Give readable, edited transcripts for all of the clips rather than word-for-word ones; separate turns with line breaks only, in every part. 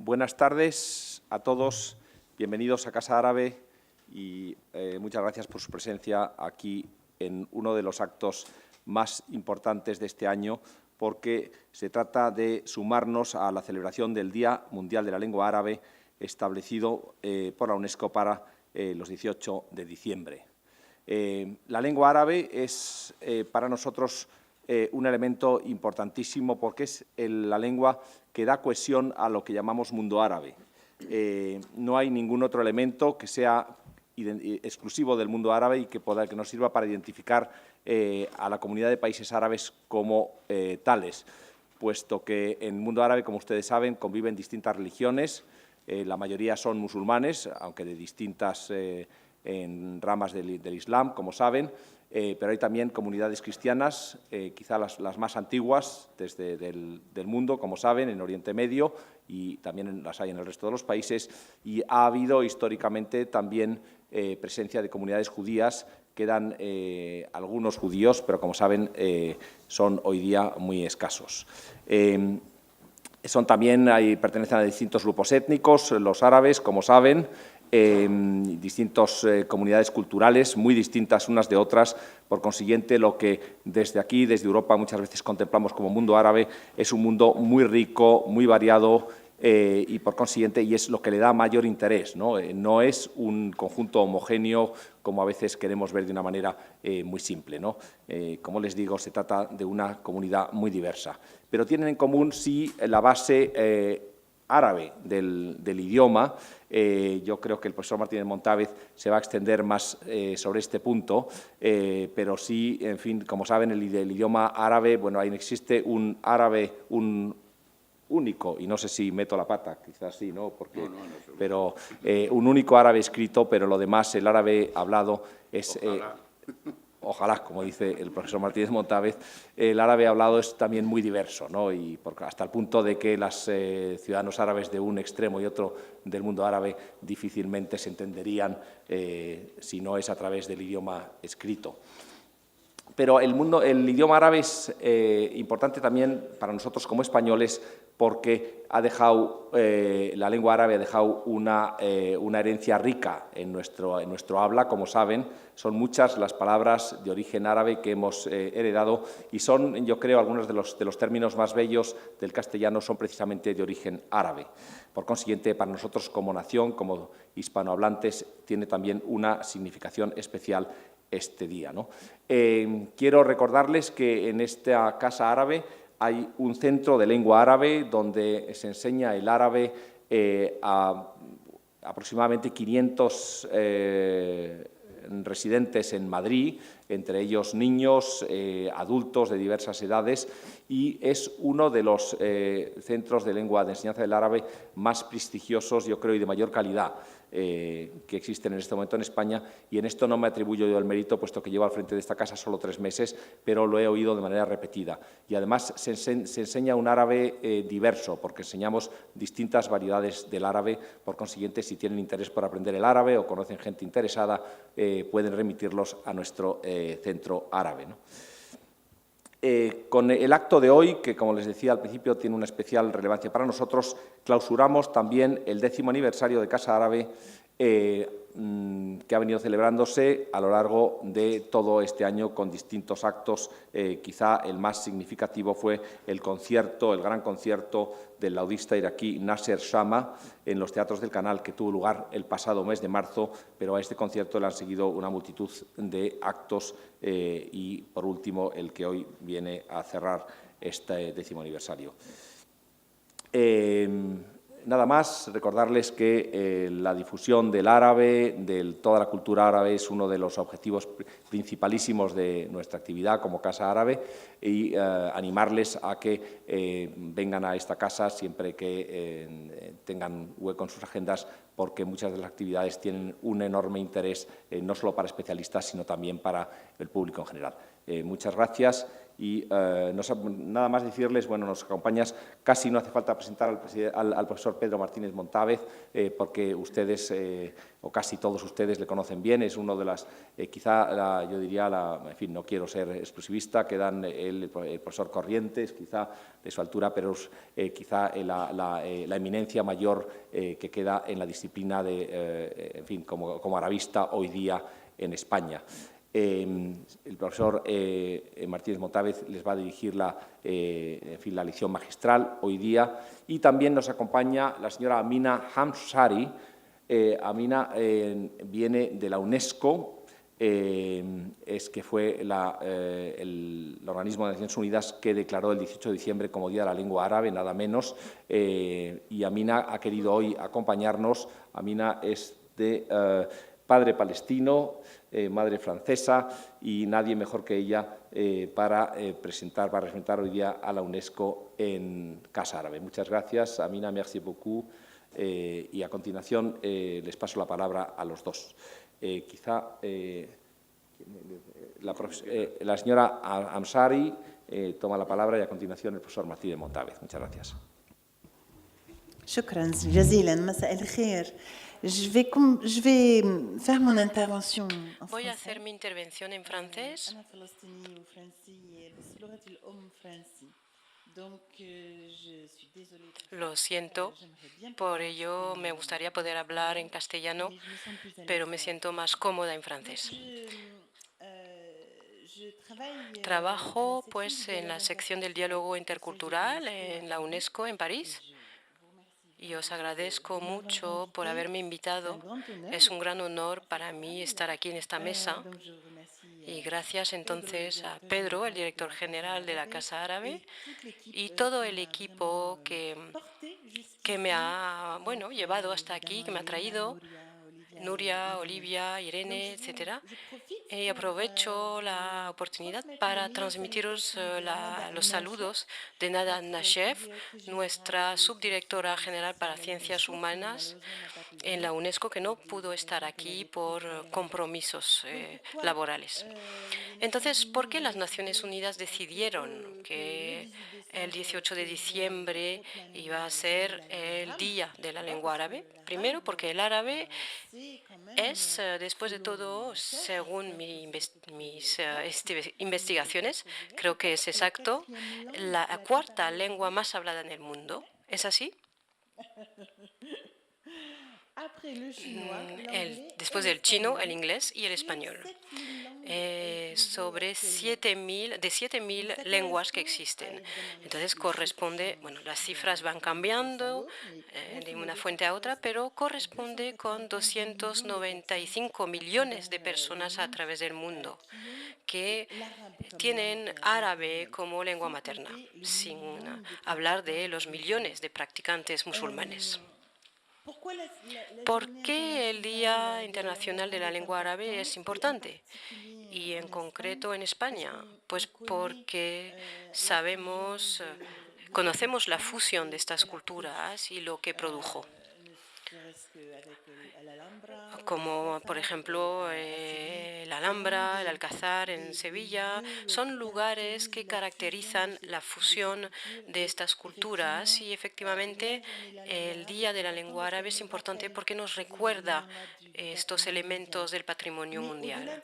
Buenas tardes a todos, bienvenidos a Casa Árabe y muchas gracias por su presencia aquí en uno de los actos más importantes de este año, porque se trata de sumarnos a la celebración del Día Mundial de la Lengua Árabe establecido por la UNESCO para los 18 de diciembre. La lengua árabe es para nosotros un elemento importantísimo porque es la lengua que da cohesión a lo que llamamos mundo árabe. No hay ningún otro elemento que sea exclusivo del mundo árabe y que nos sirva para identificar a la comunidad de países árabes como tales, puesto que en el mundo árabe, como ustedes saben, conviven distintas religiones. La mayoría son musulmanes, aunque de distintas en ramas del Islam, como saben, pero hay también comunidades cristianas, quizá las más antiguas del mundo, como saben, en Oriente Medio, y también las hay en el resto de los países, y ha habido históricamente también presencia de comunidades judías. Quedan algunos judíos, pero como saben son hoy día muy escasos. Pertenecen a distintos grupos étnicos, los árabes, como saben, distintas comunidades culturales muy distintas unas de otras. Por consiguiente, lo que desde aquí, desde Europa, muchas veces contemplamos como mundo árabe es un mundo muy rico, muy variado y, por consiguiente, y es lo que le da mayor interés, ¿no? No es un conjunto homogéneo como a veces queremos ver de una manera muy simple, ¿no? Como les digo, se trata de una comunidad muy diversa, pero tienen en común, sí, la base árabe del idioma. Yo creo que el profesor Martínez Montávez se va a extender más sobre este punto, pero sí, en fin, como saben, el idioma árabe, bueno, ahí existe un árabe, un único, y no sé si meto la pata, quizás sí, ¿no? Porque, pero un único árabe escrito, pero lo demás, el árabe hablado es... Ojalá, como dice el profesor Martínez Montávez, el árabe hablado es también muy diverso, ¿no? Y hasta el punto de que los ciudadanos árabes de un extremo y otro del mundo árabe difícilmente se entenderían si no es a través del idioma escrito. Pero el idioma árabe es importante también para nosotros como españoles porque la lengua árabe ha dejado una herencia rica en nuestro habla, como saben. Son muchas las palabras de origen árabe que hemos heredado y son, yo creo, algunos de los términos más bellos del castellano son precisamente de origen árabe. Por consiguiente, para nosotros como nación, como hispanohablantes, tiene también una significación especial este día, ¿no? Quiero recordarles que en esta Casa Árabe hay un centro de lengua árabe donde se enseña el árabe a aproximadamente 500 residentes en Madrid, entre ellos niños, adultos de diversas edades, y es uno de los centros de enseñanza del árabe más prestigiosos, yo creo, y de mayor calidad que existen en este momento en España, y en esto no me atribuyo yo el mérito, puesto que llevo al frente de esta casa solo 3 meses, pero lo he oído de manera repetida. Y además se enseña un árabe diverso, porque enseñamos distintas variedades del árabe. Por consiguiente, si tienen interés por aprender el árabe o conocen gente interesada, pueden remitirlos a nuestro centro árabe, ¿no? Con el acto de hoy, que como les decía al principio tiene una especial relevancia para nosotros, clausuramos también el 10º aniversario de Casa Árabe que ha venido celebrándose a lo largo de todo este año con distintos actos. Quizá el más significativo fue el gran concierto del laudista iraquí Nasser Shama en los teatros del Canal, que tuvo lugar el pasado mes de marzo, pero a este concierto le han seguido una multitud de actos y, por último, el que hoy viene a cerrar este 10º aniversario. Nada más, recordarles que la difusión del árabe, de toda la cultura árabe, es uno de los objetivos principalísimos de nuestra actividad como Casa Árabe y animarles a que vengan a esta casa siempre que tengan hueco en sus agendas, porque muchas de las actividades tienen un enorme interés no solo para especialistas, sino también para el público en general. Muchas gracias Y nada más decirles, bueno, nos acompañas, casi no hace falta presentar al profesor Pedro Martínez Montávez, porque ustedes, o casi todos ustedes, le conocen bien. Es uno de las, yo diría, en fin, no quiero ser exclusivista, que dan el profesor Corrientes, quizá de su altura, pero es quizá la eminencia mayor que queda en la disciplina de, en fin, como arabista hoy día en España. El profesor Martínez Montávez les va a dirigir en fin, la lección magistral hoy día, y también nos acompaña la señora Amina Hamshari. Amina viene de la UNESCO, que fue el organismo de Naciones Unidas que declaró el 18 de diciembre como Día de la Lengua Árabe, nada menos, y Amina ha querido hoy acompañarnos. Amina es de padre palestino, madre francesa, y nadie mejor que ella para representar hoy día a la UNESCO en Casa Árabe. Muchas gracias, Amina, merci beaucoup, y a continuación les paso la palabra a los dos. La señora Hamshari toma la palabra, y a continuación el profesor Martínez Montávez. Muchas gracias.
شكرا جزيلا. مساء الخير.
Voy a hacer mi intervención en francés. Lo siento, por ello me gustaría poder hablar en castellano, pero me siento más cómoda en francés. Trabajo pues en la sección del diálogo intercultural en la UNESCO en París. Y os agradezco mucho por haberme invitado. Es un gran honor para mí estar aquí en esta mesa. Y gracias entonces a Pedro, el director general de la Casa Árabe, y todo el equipo que me ha llevado hasta aquí, que me ha traído, Nuria, Olivia, Irene, etc. Y aprovecho la oportunidad para transmitiros los saludos de Nada Nashev, nuestra subdirectora general para Ciencias Humanas en la UNESCO, que no pudo estar aquí por compromisos laborales. Entonces, ¿por qué las Naciones Unidas decidieron que el 18 de diciembre iba a ser el Día de la Lengua Árabe? Primero, porque el árabe es, después de todo, según mis investigaciones, creo que es exacto, la cuarta lengua más hablada en el mundo. ¿Es así? Después del chino, el inglés y el español. Sobre 7.000 lenguas que existen. Entonces corresponde, las cifras van cambiando de una fuente a otra, pero corresponde con 295 millones de personas a través del mundo que tienen árabe como lengua materna, sin hablar de los millones de practicantes musulmanes. ¿Por qué el Día Internacional de la Lengua Árabe es importante? Y en concreto en España, pues porque conocemos la fusión de estas culturas y lo que produjo. Como por ejemplo la Alhambra, el Alcázar en Sevilla, son lugares que caracterizan la fusión de estas culturas, y efectivamente el Día de la Lengua Árabe es importante porque nos recuerda estos elementos del patrimonio mundial.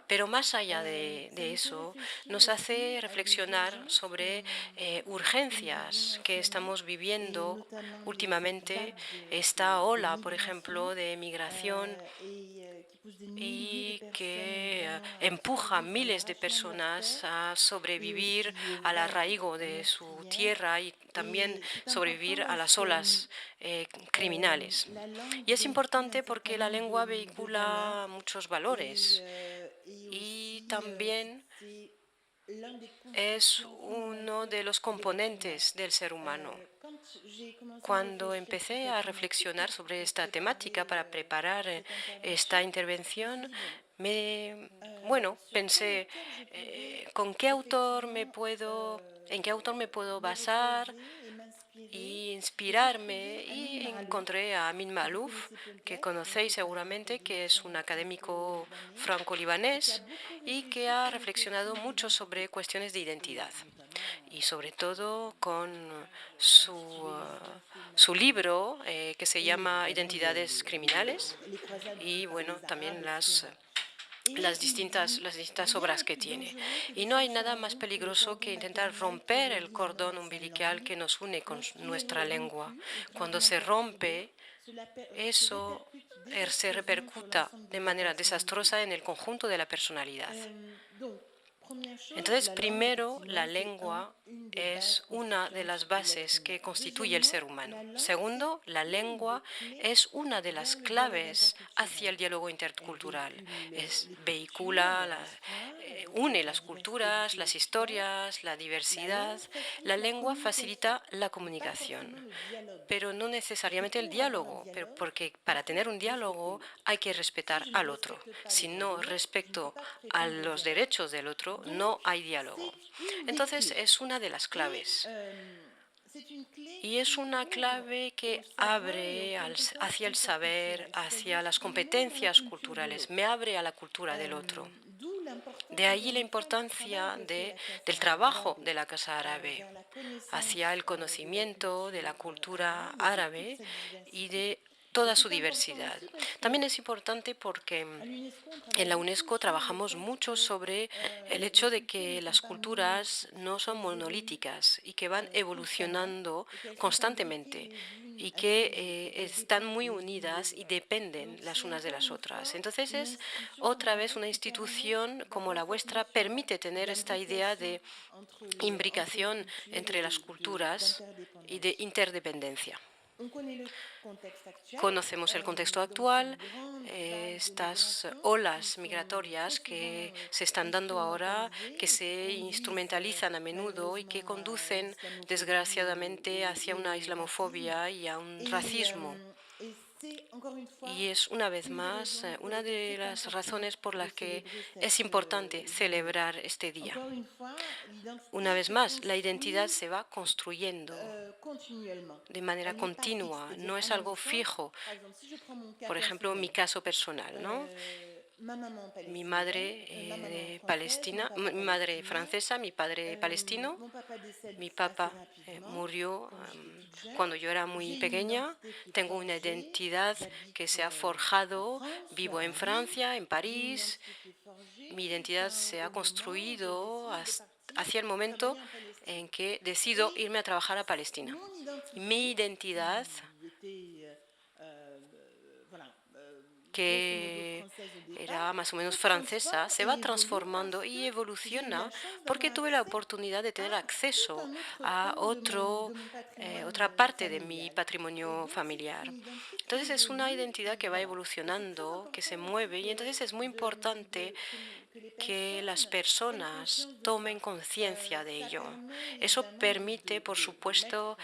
Pero más allá de eso, nos hace reflexionar sobre urgencias que estamos viviendo últimamente, esta ola, por ejemplo, de migración, y que empuja a miles de personas a sobrevivir al arraigo de su tierra y también sobrevivir a las olas criminales. Y es importante porque la lengua vehicula muchos valores y también es uno de los componentes del ser humano. Cuando empecé a reflexionar sobre esta temática para preparar esta intervención, pensé en qué autor me puedo basar y inspirarme, y encontré a Amin Maalouf, que conocéis seguramente, que es un académico franco-libanés y que ha reflexionado mucho sobre cuestiones de identidad y sobre todo con su libro que se llama Identidades criminales y bueno, también las distintas obras que tiene. Y no hay nada más peligroso que intentar romper el cordón umbilical que nos une con nuestra lengua. Cuando se rompe, eso se repercuta de manera desastrosa en el conjunto de la personalidad. Entonces, primero, la lengua es una de las bases que constituye el ser humano. Segundo, la lengua es una de las claves hacia el diálogo intercultural. Une las culturas, las historias, la diversidad. La lengua facilita la comunicación, pero no necesariamente el diálogo, porque para tener un diálogo hay que respetar al otro. Si no respeto a los derechos del otro, no hay diálogo. Entonces, es una de las claves. Y es una clave que abre hacia el saber, hacia las competencias culturales, me abre a la cultura del otro. De ahí la importancia del trabajo de la Casa Árabe hacia el conocimiento de la cultura árabe y de toda su diversidad. También es importante porque en la UNESCO trabajamos mucho sobre el hecho de que las culturas no son monolíticas y que van evolucionando constantemente y que están muy unidas y dependen las unas de las otras. Entonces, es otra vez una institución como la vuestra permite tener esta idea de imbricación entre las culturas y de interdependencia. Conocemos el contexto actual, estas olas migratorias que se están dando ahora, que se instrumentalizan a menudo y que conducen, desgraciadamente, hacia una islamofobia y a un racismo. Y es, una vez más, una de las razones por las que es importante celebrar este día. Una vez más, la identidad se va construyendo de manera continua, no es algo fijo. Por ejemplo, mi caso personal, ¿no? Mi madre palestina, mi madre francesa, mi padre palestino. Mi papá murió cuando yo era muy pequeña. Tengo una identidad que se ha forjado. Vivo en Francia, en París. Mi identidad se ha construido hacia el momento en que decido irme a trabajar a Palestina. Mi identidad, que era más o menos francesa, se va transformando y evoluciona porque tuve la oportunidad de tener acceso a otra parte de mi patrimonio familiar. Entonces, es una identidad que va evolucionando, que se mueve, y entonces es muy importante que las personas tomen conciencia de ello. Eso permite, por supuesto,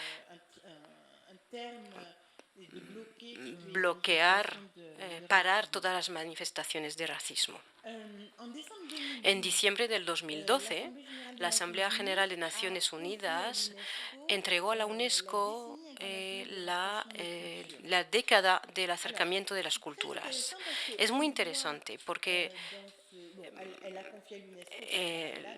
parar todas las manifestaciones de racismo. En diciembre del 2012, la Asamblea General de Naciones Unidas entregó a la UNESCO la década del acercamiento de las culturas. Es muy interesante porque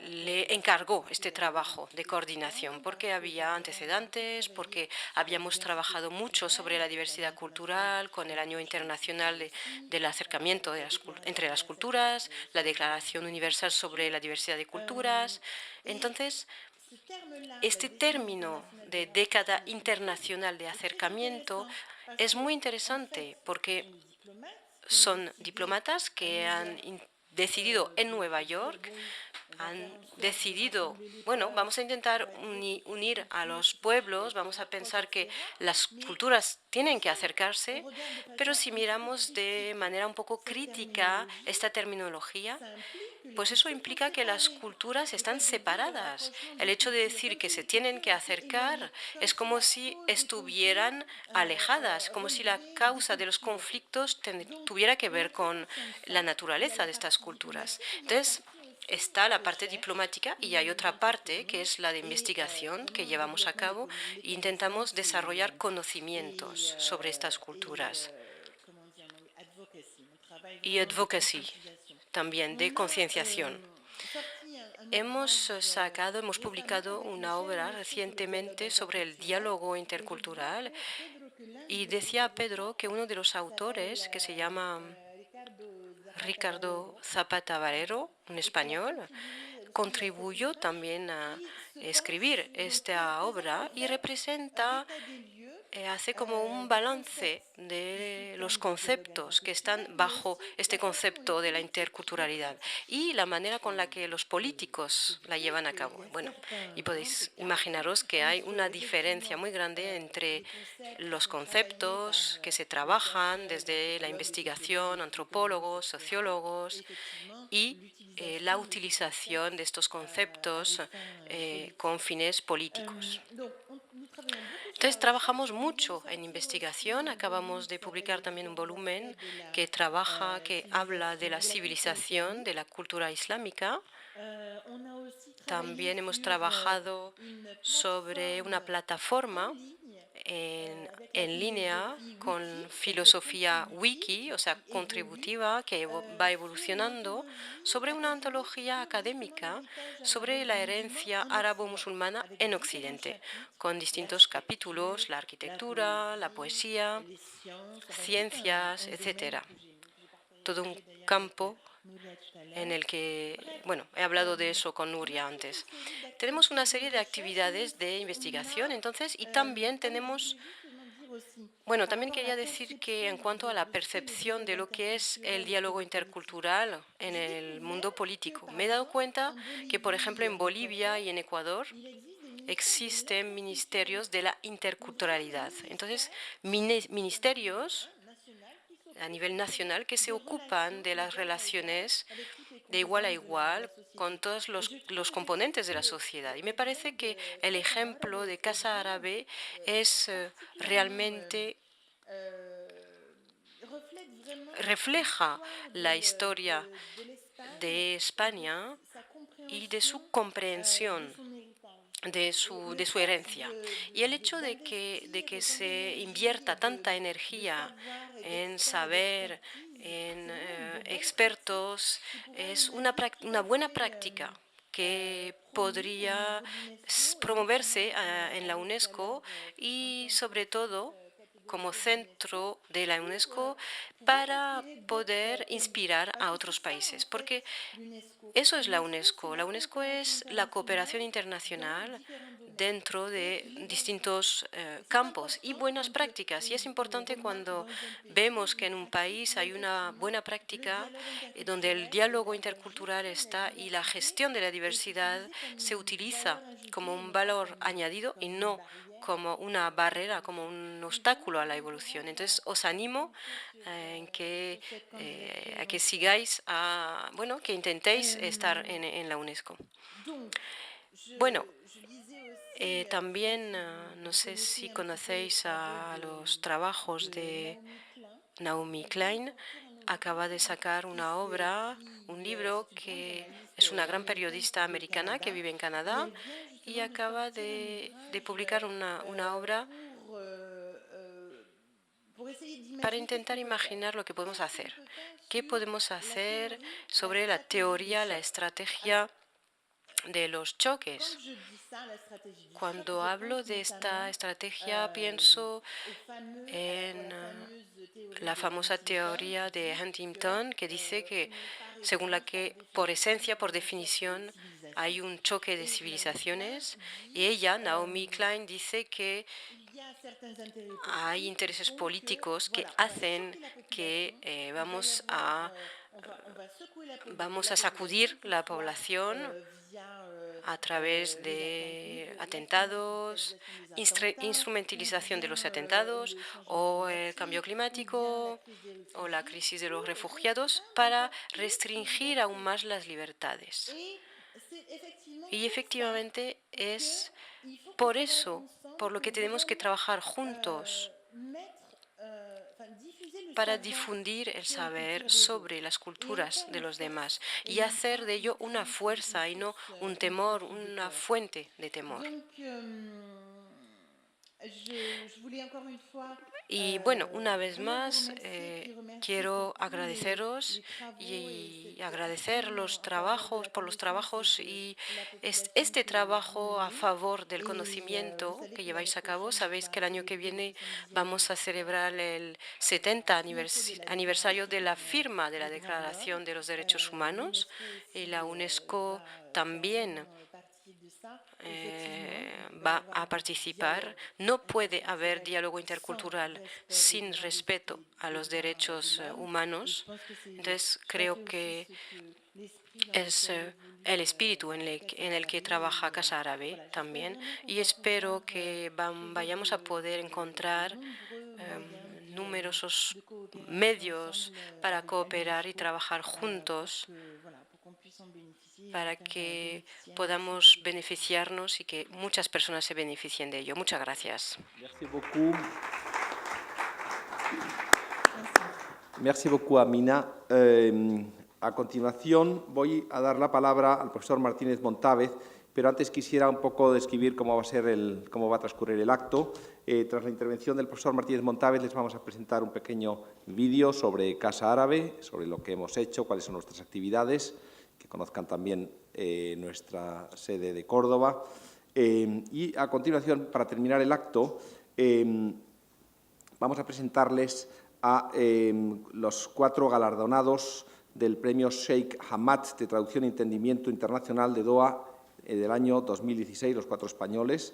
le encargó este trabajo de coordinación porque había antecedentes, porque habíamos trabajado mucho sobre la diversidad cultural con el Año Internacional del Acercamiento entre las Culturas, la Declaración Universal sobre la Diversidad de Culturas. Entonces, este término de década internacional de acercamiento es muy interesante porque son diplomatas que han decidido en Nueva York, han decidido, bueno, vamos a intentar unir a los pueblos, vamos a pensar que las culturas tienen que acercarse, pero si miramos de manera un poco crítica esta terminología, pues eso implica que las culturas están separadas. El hecho de decir que se tienen que acercar es como si estuvieran alejadas, como si la causa de los conflictos tuviera que ver con la naturaleza de estas culturas. Entonces, está la parte diplomática y hay otra parte que es la de investigación que llevamos a cabo e intentamos desarrollar conocimientos sobre estas culturas y advocacy también de concienciación. Hemos publicado una obra recientemente sobre el diálogo intercultural y decía Pedro que uno de los autores, que se llama Ricardo Zapata Valero, un español, contribuyó también a escribir esta obra y hace como un balance de los conceptos que están bajo este concepto de la interculturalidad y la manera con la que los políticos la llevan a cabo. Bueno, y podéis imaginaros que hay una diferencia muy grande entre los conceptos que se trabajan desde la investigación, antropólogos, sociólogos, y la utilización de estos conceptos con fines políticos. Entonces, trabajamos mucho en investigación. Acabamos de publicar también un volumen que habla de la civilización, de la cultura islámica. También hemos trabajado sobre una plataforma en línea con filosofía wiki, o sea, contributiva, que va evolucionando sobre una antología académica sobre la herencia árabo-musulmana en Occidente, con distintos capítulos, la arquitectura, la poesía, ciencias, etcétera. Todo un campo en el que, bueno, he hablado de eso con Nuria antes. Tenemos una serie de actividades de investigación, entonces, y también tenemos, bueno, también quería decir que en cuanto a la percepción de lo que es el diálogo intercultural en el mundo político, me he dado cuenta que, por ejemplo, en Bolivia y en Ecuador existen ministerios de la interculturalidad. Entonces, ministerios a nivel nacional que se ocupan de las relaciones de igual a igual con todos los componentes de la sociedad. Y me parece que el ejemplo de Casa Árabe es realmente refleja la historia de España y de su comprensión de su herencia. Y el hecho de que se invierta tanta energía en saber, en expertos, es una buena práctica que podría promoverse en la UNESCO y, sobre todo, como centro de la UNESCO para poder inspirar a otros países. Porque eso es la UNESCO. La UNESCO es la cooperación internacional dentro de distintos campos y buenas prácticas. Y es importante cuando vemos que en un país hay una buena práctica donde el diálogo intercultural está y la gestión de la diversidad se utiliza como un valor añadido y no como una barrera, como un obstáculo a la evolución. Entonces, os animo a que sigáis, bueno, que intentéis estar en la UNESCO. Bueno, también no sé si conocéis a los trabajos de Naomi Klein. Acaba de sacar una obra, un libro, que es una gran periodista americana que vive en Canadá y acaba de publicar una obra para intentar imaginar lo que podemos hacer. ¿Qué podemos hacer sobre la teoría, la estrategia de los choques? Cuando hablo de esta estrategia, pienso en la famosa teoría de Huntington, que dice que, según la que, por esencia, por definición, hay un choque de civilizaciones. Y ella, Naomi Klein, dice que hay intereses políticos que hacen que vamos a sacudir la población a través de atentados, instrumentalización de los atentados o el cambio climático o la crisis de los refugiados para restringir aún más las libertades. Y efectivamente es por eso por lo que tenemos que trabajar juntos para difundir el saber sobre las culturas de los demás y hacer de ello una fuerza y no un temor, una fuente de temor. Y bueno, una vez más, quiero agradeceros y agradecer por los trabajos y este trabajo a favor del conocimiento que lleváis a cabo. Sabéis que el año que viene vamos a celebrar el 70 aniversario de la firma de la Declaración de los Derechos Humanos y la UNESCO también va a participar. No puede haber diálogo intercultural sin respeto a los derechos humanos. Entonces, creo que es el espíritu en el que trabaja Casa Árabe también, y espero que vayamos a poder encontrar numerosos medios para cooperar y trabajar juntos para que podamos beneficiarnos y que muchas personas se beneficien de ello. Muchas gracias.
Merci beaucoup. Merci beaucoup, Amina. A continuación voy a dar la palabra al profesor Martínez Montávez, pero antes quisiera un poco describir cómo va a transcurrir el acto. Tras la intervención del profesor Martínez Montávez les vamos a presentar un pequeño vídeo sobre Casa Árabe, sobre lo que hemos hecho, cuáles son nuestras actividades, que conozcan también nuestra sede de Córdoba. Y a continuación, para terminar el acto, vamos a presentarles a los 4 galardonados del premio Sheikh Hamad de Traducción e Entendimiento Internacional de Doha del año 2016, los 4 españoles,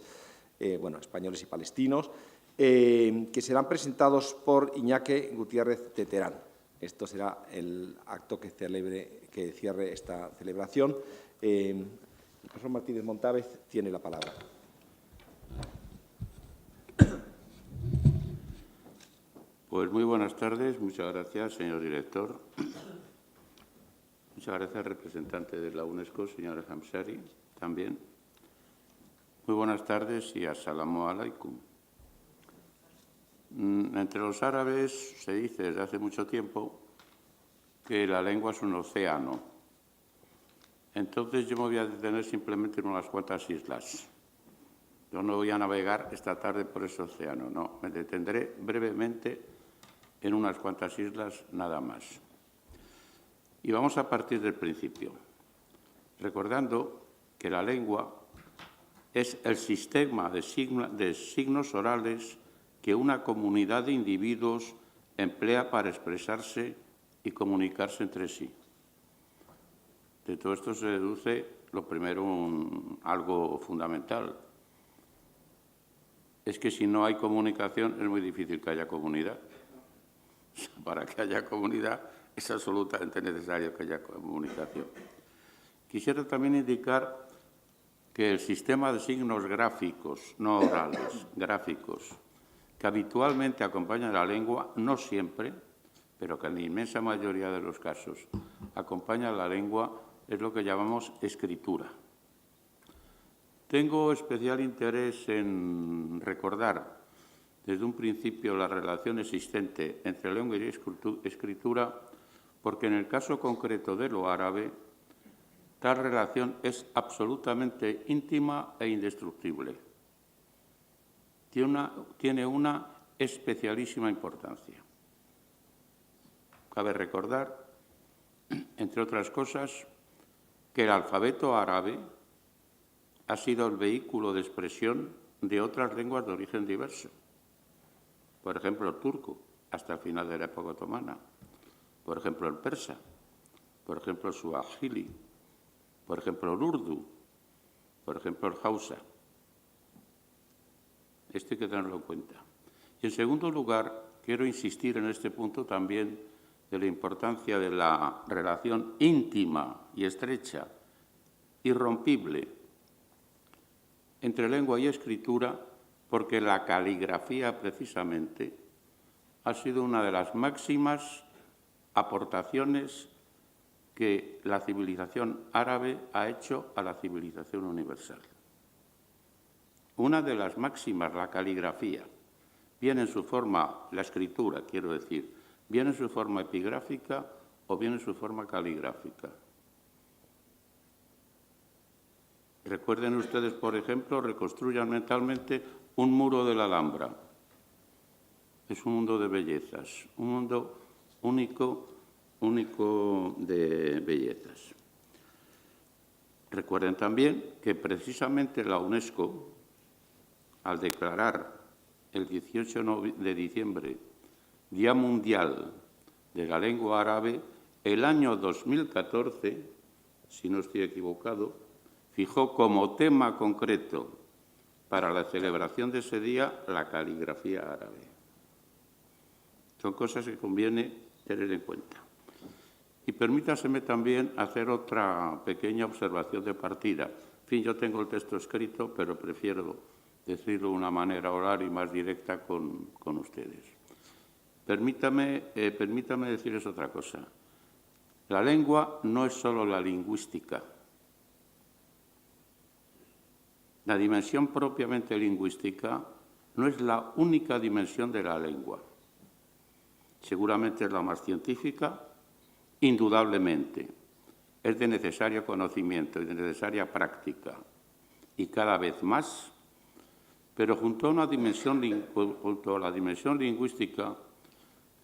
españoles y palestinos, que serán presentados por Iñaki Gutiérrez de Terán. Esto será el acto que cierre esta celebración. El profesor Martínez Montávez tiene la palabra.
Pues muy buenas tardes. Muchas gracias, señor director. Muchas gracias, representante de la UNESCO, señora Hamshari, también. Muy buenas tardes y assalamu alaikum. Entre los árabes se dice desde hace mucho tiempo que la lengua es un océano. Entonces yo me voy a detener simplemente en unas cuantas islas. Yo no voy a navegar esta tarde por ese océano, no. Me detendré brevemente en unas cuantas islas nada más. Y vamos a partir del principio, recordando que la lengua es el sistema de signos orales que una comunidad de individuos emplea para expresarse y comunicarse entre sí. De todo esto se deduce, lo primero, algo fundamental. Es que si no hay comunicación es muy difícil que haya comunidad. Para que haya comunidad es absolutamente necesario que haya comunicación. Quisiera también indicar que el sistema de signos gráficos, no orales, gráficos, que habitualmente acompañan a la lengua, no siempre, pero que en la inmensa mayoría de los casos acompaña a la lengua, es lo que llamamos escritura. Tengo especial interés en recordar desde un principio la relación existente entre lengua y escritura, porque en el caso concreto de lo árabe, tal relación es absolutamente íntima e indestructible. Tiene una especialísima importancia. Cabe recordar, entre otras cosas, que el alfabeto árabe ha sido el vehículo de expresión de otras lenguas de origen diverso. Por ejemplo, el turco, hasta el final de la época otomana. Por ejemplo, el persa. Por ejemplo, el suajili. Por ejemplo, el urdu. Por ejemplo, el hausa. Esto hay que tenerlo en cuenta. Y en segundo lugar, quiero insistir en este punto también de la importancia de la relación íntima y estrecha, irrompible, entre lengua y escritura, porque la caligrafía, precisamente, ha sido una de las máximas aportaciones que la civilización árabe ha hecho a la civilización universal. Una de las máximas, la caligrafía. bien en su forma, la escritura, quiero decir, bien en su forma epigráfica o bien en su forma caligráfica. Recuerden ustedes, por ejemplo, reconstruyan mentalmente un muro de la Alhambra. Es un mundo de bellezas, un mundo único de bellezas. Recuerden también que precisamente la UNESCO, al declarar el 18 de diciembre Día Mundial de la Lengua Árabe, el año 2014, si no estoy equivocado, fijó como tema concreto para la celebración de ese día la caligrafía árabe. Son cosas que conviene tener en cuenta. Y permítaseme también hacer otra pequeña observación de partida. En fin, yo tengo el texto escrito, pero prefiero decirlo de una manera oral y más directa con ustedes. Permítame decirles otra cosa. La lengua no es solo la lingüística. La dimensión propiamente lingüística no es la única dimensión de la lengua. Seguramente es la más científica, indudablemente. Es de necesario conocimiento y de necesaria práctica, y cada vez más. Pero junto a la dimensión lingüística,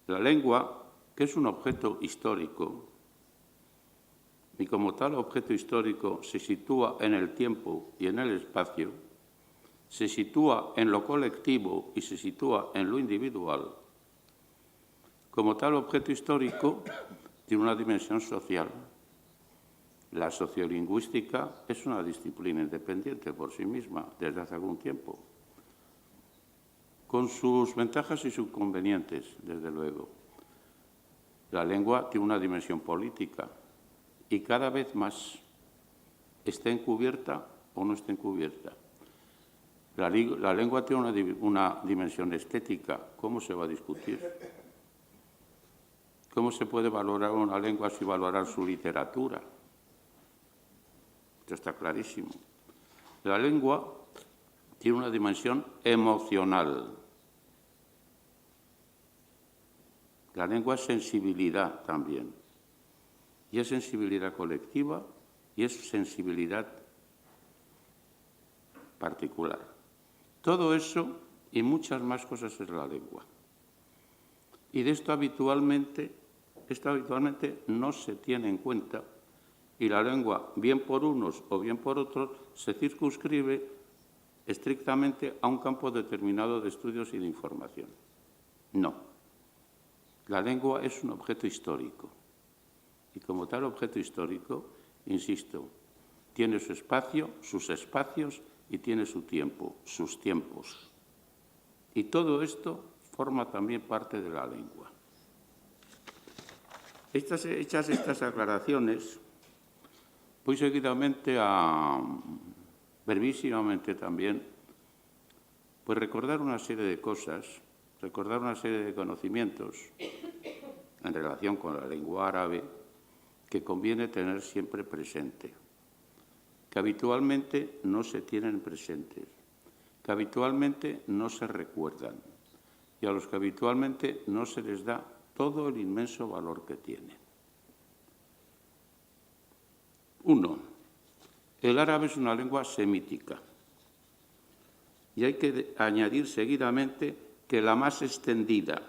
la lengua, que es un objeto histórico, y como tal objeto histórico se sitúa en el tiempo y en el espacio, se sitúa en lo colectivo y se sitúa en lo individual, como tal objeto histórico tiene una dimensión social. La sociolingüística es una disciplina independiente por sí misma desde hace algún tiempo, con sus ventajas y sus inconvenientes, desde luego. La lengua tiene una dimensión política y cada vez más, esté encubierta o no esté encubierta. La lengua tiene una dimensión estética. ¿Cómo se va a discutir? ¿Cómo se puede valorar una lengua sin valorar su literatura? Esto está clarísimo. La lengua tiene una dimensión emocional. La lengua es sensibilidad también. Y es sensibilidad colectiva y es sensibilidad particular. Todo eso y muchas más cosas es la lengua. Y de esto habitualmente no se tiene en cuenta, y la lengua, bien por unos o bien por otros, se circunscribe estrictamente a un campo determinado de estudios y de información. No. La lengua es un objeto histórico. Y como tal objeto histórico, insisto, tiene su espacio, sus espacios y tiene su tiempo, sus tiempos. Y todo esto forma también parte de la lengua. Hechas estas aclaraciones, voy seguidamente brevísimamente también, pues recordar una serie de cosas, recordar una serie de conocimientos en relación con la lengua árabe que conviene tener siempre presente, que habitualmente no se tienen presentes, que habitualmente no se recuerdan y a los que habitualmente no se les da todo el inmenso valor que tienen. 1. El árabe es una lengua semítica y hay que añadir seguidamente que la más extendida,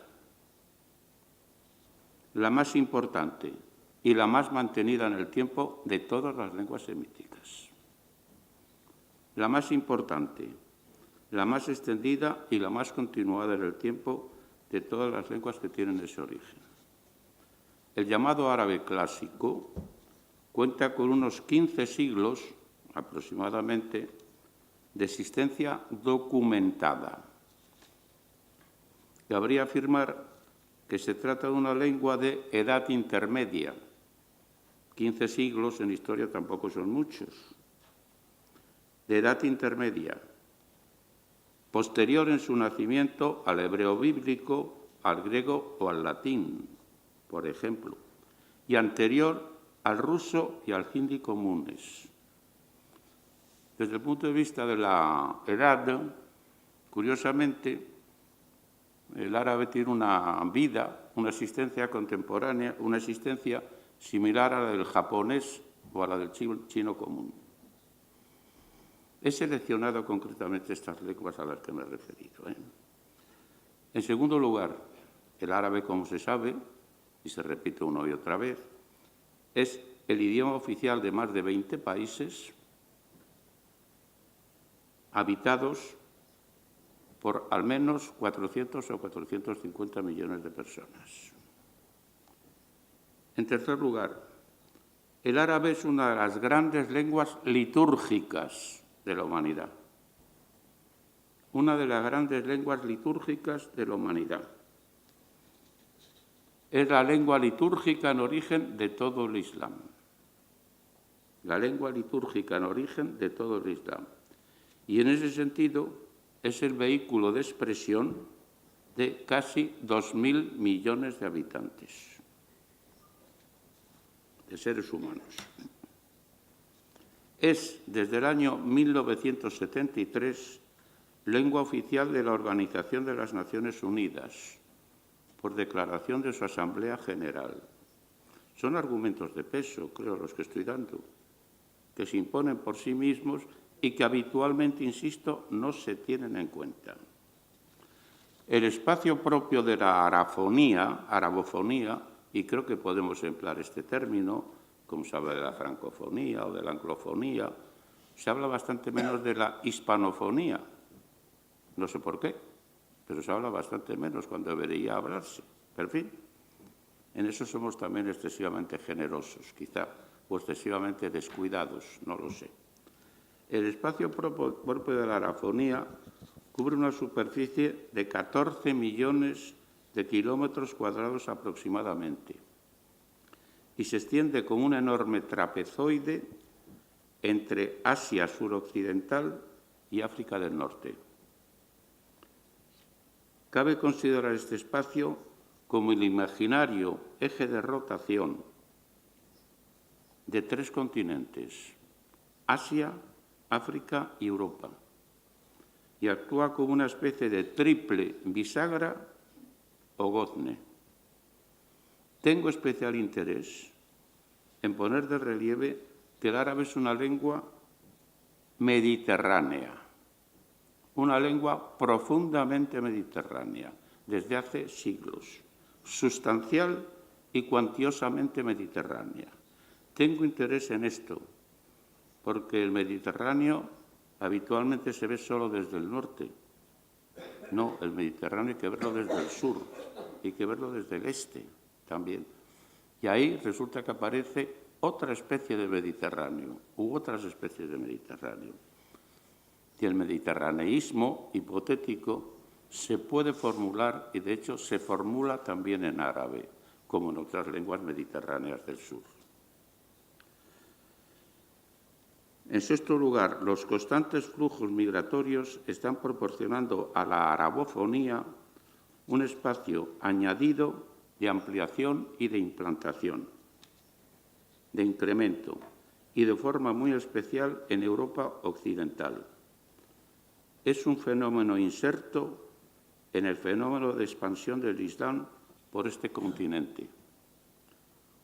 la más importante y la más mantenida en el tiempo de todas las lenguas semíticas. La más importante, la más extendida y la más continuada en el tiempo de todas las lenguas que tienen ese origen. El llamado árabe clásico cuenta con unos 15 siglos, aproximadamente, de existencia documentada. Cabría afirmar que se trata de una lengua de edad intermedia. 15 siglos en historia tampoco son muchos. De edad intermedia, posterior en su nacimiento al hebreo bíblico, al griego o al latín, por ejemplo, y anterior al ruso y al hindi comunes. Desde el punto de vista de la edad, curiosamente, El árabe tiene una vida, una existencia contemporánea, una existencia similar a la del japonés o a la del chino común. He seleccionado concretamente estas lenguas a las que me he referido. En segundo lugar, el árabe, como se sabe, y se repite una y otra vez, es el idioma oficial de más de 20 países habitados por al menos 400 o 450 millones de personas. En tercer lugar, el árabe es una de las grandes lenguas litúrgicas de la humanidad. Una de las grandes lenguas litúrgicas de la humanidad. Es la lengua litúrgica en origen de todo el Islam. La lengua litúrgica en origen de todo el Islam. Y en ese sentido es el vehículo de expresión de casi 2.000 millones de habitantes, de seres humanos. Es, desde el año 1973, lengua oficial de la Organización de las Naciones Unidas, por declaración de su Asamblea General. Son argumentos de peso, creo, los que estoy dando, que se imponen por sí mismos y que habitualmente, insisto, no se tienen en cuenta. El espacio propio de la arabofonía, y creo que podemos emplear este término, como se habla de la francofonía o de la anglofonía, se habla bastante menos de la hispanofonía. No sé por qué, pero se habla bastante menos cuando debería hablarse. Pero, en fin, en eso somos también excesivamente generosos, quizá, o excesivamente descuidados, no lo sé. El espacio propio de la arafonía cubre una superficie de 14 millones de kilómetros cuadrados aproximadamente y se extiende como un enorme trapezoide entre Asia suroccidental y África del Norte. Cabe considerar este espacio como el imaginario eje de rotación de 3 continentes, Asia, África y Europa, y actúa como una especie de triple bisagra o gozne. Tengo especial interés en poner de relieve que el árabe es una lengua mediterránea, una lengua profundamente mediterránea, desde hace siglos, sustancial y cuantiosamente mediterránea. Tengo interés en esto, porque el Mediterráneo habitualmente se ve solo desde el norte. No, el Mediterráneo hay que verlo desde el sur, hay que verlo desde el este también. Y ahí resulta que aparece otra especie de Mediterráneo, u otras especies de Mediterráneo. Y el mediterraneísmo hipotético se puede formular, y de hecho se formula también en árabe, como en otras lenguas mediterráneas del sur. En sexto lugar, los constantes flujos migratorios están proporcionando a la arabofonía un espacio añadido de ampliación y de implantación, de incremento, y de forma muy especial en Europa occidental. Es un fenómeno inserto en el fenómeno de expansión del Islam por este continente.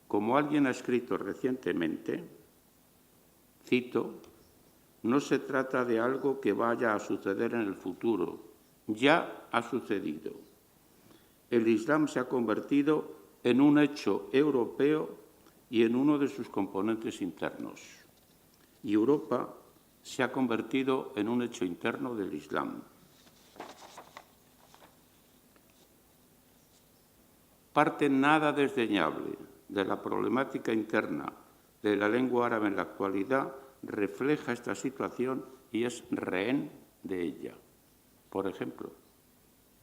Como alguien ha escrito recientemente, cito, no se trata de algo que vaya a suceder en el futuro, ya ha sucedido. El Islam se ha convertido en un hecho europeo y en uno de sus componentes internos. Y Europa se ha convertido en un hecho interno del Islam. Parte nada desdeñable de la problemática interna de la lengua árabe en la actualidad refleja esta situación y es rehén de ella. Por ejemplo,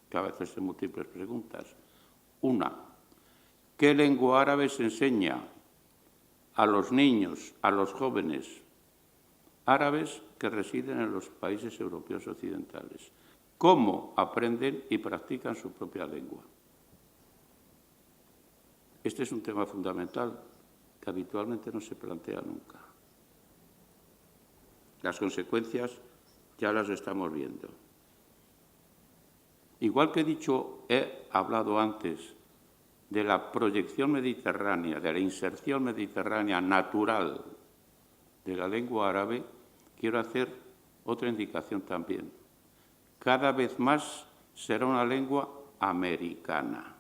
que a veces son múltiples preguntas. Una, ¿qué lengua árabe se enseña a los niños, a los jóvenes árabes que residen en los países europeos occidentales? ¿Cómo aprenden y practican su propia lengua? Este es un tema fundamental que habitualmente no se plantea nunca. Las consecuencias ya las estamos viendo. Igual que he hablado antes de la proyección mediterránea, de la inserción mediterránea natural de la lengua árabe, quiero hacer otra indicación también. Cada vez más será una lengua americana.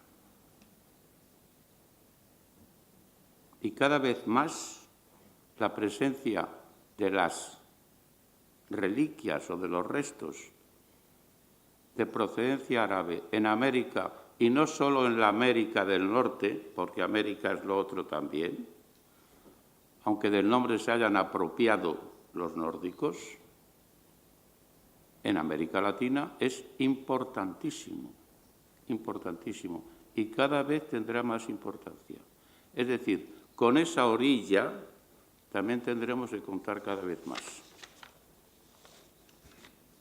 Y cada vez más la presencia de las reliquias o de los restos de procedencia árabe en América, y no solo en la América del Norte, porque América es lo otro también, aunque del nombre se hayan apropiado los nórdicos, en América Latina es importantísimo, importantísimo, y cada vez tendrá más importancia. Es decir, con esa orilla también tendremos que contar cada vez más.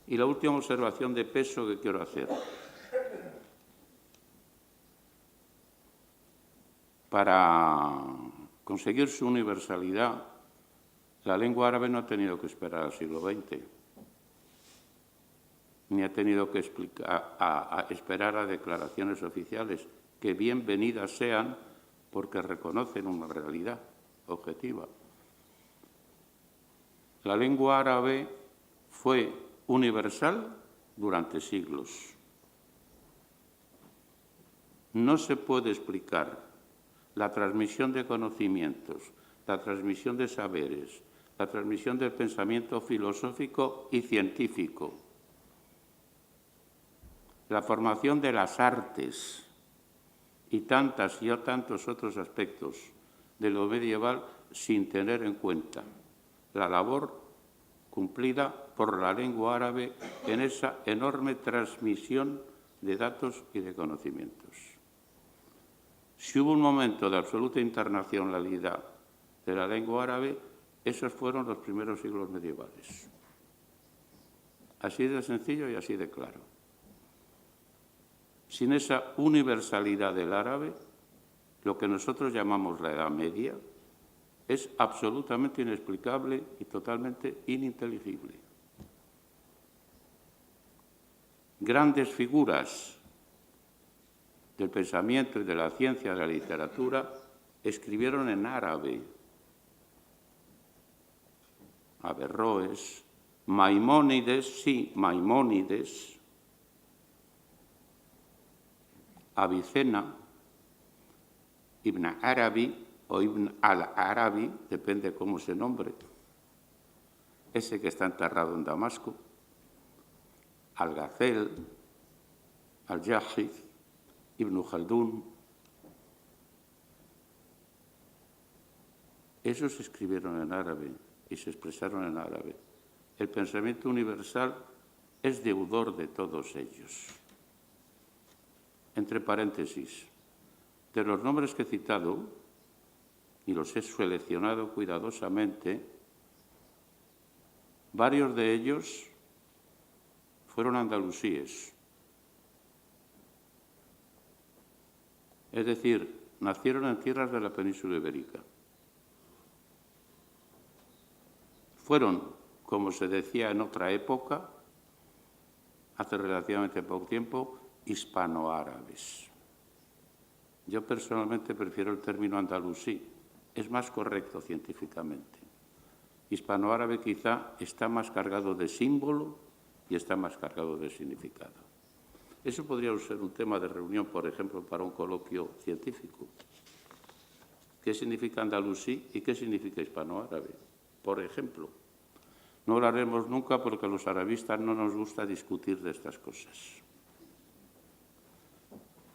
Y la última observación de peso que quiero hacer. Para conseguir su universalidad, la lengua árabe no ha tenido que esperar al siglo XX, ni ha tenido que esperar a declaraciones oficiales, que bienvenidas sean porque reconocen una realidad objetiva. La lengua árabe fue universal durante siglos. No se puede explicar la transmisión de conocimientos, la transmisión de saberes, la transmisión del pensamiento filosófico y científico, la formación de las artes y tantos otros aspectos de lo medieval sin tener en cuenta la labor cumplida por la lengua árabe en esa enorme transmisión de datos y de conocimientos. Si hubo un momento de absoluta internacionalidad de la lengua árabe, esos fueron los primeros siglos medievales. Así de sencillo y así de claro. Sin esa universalidad del árabe, lo que nosotros llamamos la Edad Media es absolutamente inexplicable y totalmente ininteligible. Grandes figuras del pensamiento y de la ciencia y de la literatura escribieron en árabe. Averroes, Maimónides, Avicena, Ibn Arabi o Ibn al-Arabi, depende cómo se nombre, ese que está enterrado en Damasco, Al-Ghazal, Al-Jahiz, Ibn Khaldún. Esos escribieron en árabe y se expresaron en árabe. El pensamiento universal es deudor de todos ellos. Entre paréntesis, de los nombres que he citado, y los he seleccionado cuidadosamente, varios de ellos fueron andalusíes. Es decir, nacieron en tierras de la península ibérica. Fueron, como se decía en otra época, hace relativamente poco tiempo, hispanoárabes. Yo personalmente prefiero el término andalusí, es más correcto científicamente. Hispanoárabe quizá está más cargado de símbolo y está más cargado de significado. Eso podría ser un tema de reunión, por ejemplo, para un coloquio científico. ¿Qué significa andalusí y qué significa hispanoárabe? Por ejemplo, no lo haremos nunca porque a los arabistas no nos gusta discutir de estas cosas.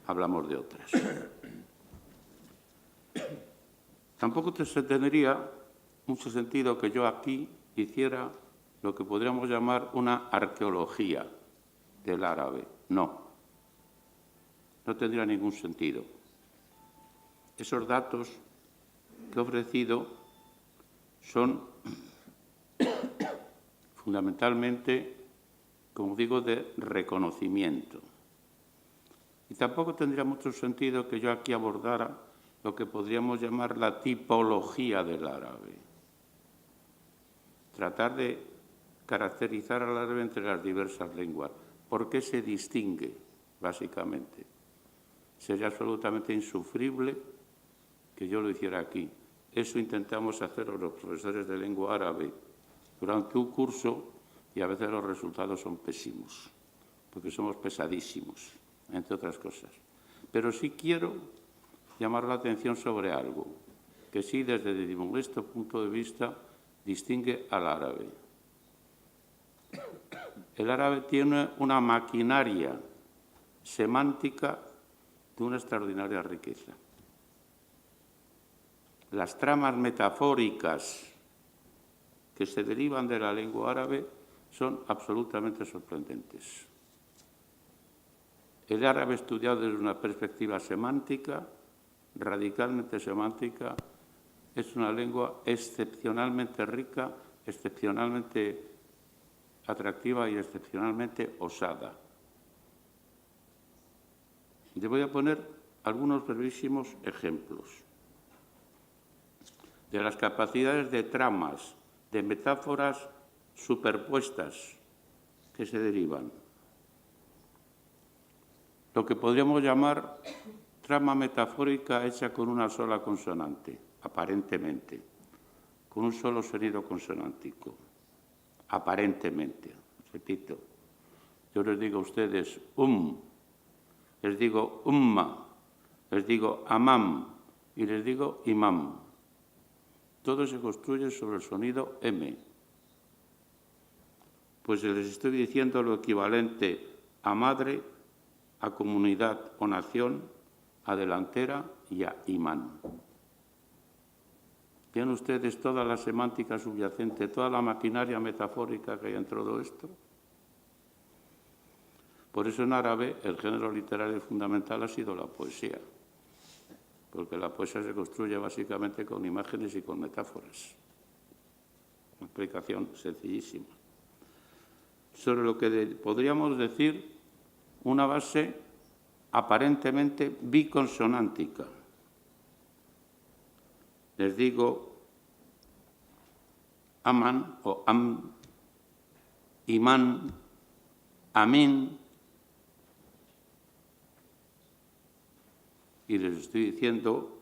Hablamos de otras. Tampoco tendría mucho sentido que yo aquí hiciera lo que podríamos llamar una arqueología del árabe. No tendría ningún sentido. Esos datos que he ofrecido son fundamentalmente, como digo, de reconocimiento. Y tampoco tendría mucho sentido que yo aquí abordara lo que podríamos llamar la tipología del árabe. Tratar de caracterizar al árabe entre las diversas lenguas. ¿Por qué se distingue básicamente. Sería absolutamente insufrible que yo lo hiciera aquí. Eso intentamos hacer los profesores de lengua árabe durante un curso y a veces los resultados son pésimos, porque somos pesadísimos, entre otras cosas. Pero sí quiero llamar la atención sobre algo que sí, desde mi modesto punto de vista, distingue al árabe. El árabe tiene una maquinaria semántica de una extraordinaria riqueza. Las tramas metafóricas que se derivan de la lengua árabe son absolutamente sorprendentes. El árabe estudiado desde una perspectiva semántica, radicalmente semántica, es una lengua excepcionalmente rica, excepcionalmente atractiva y excepcionalmente osada. Le voy a poner algunos brevísimos ejemplos de las capacidades de tramas, de metáforas superpuestas que se derivan. Lo que podríamos llamar trama metafórica hecha con una sola consonante, aparentemente, con un solo sonido consonántico, aparentemente. Repito, yo les digo a ustedes les digo umma, les digo amam y les digo imam. Todo se construye sobre el sonido M. Pues les estoy diciendo lo equivalente a madre, a comunidad o nación, a delantera y a imán. ¿Tienen ustedes toda la semántica subyacente, toda la maquinaria metafórica que hay en todo esto? Por eso en árabe el género literario fundamental ha sido la poesía, porque la poesía se construye básicamente con imágenes y con metáforas. Una explicación sencillísima. Sobre lo que podríamos decir una base aparentemente biconsonántica. Les digo aman o am, imán, amín, y les estoy diciendo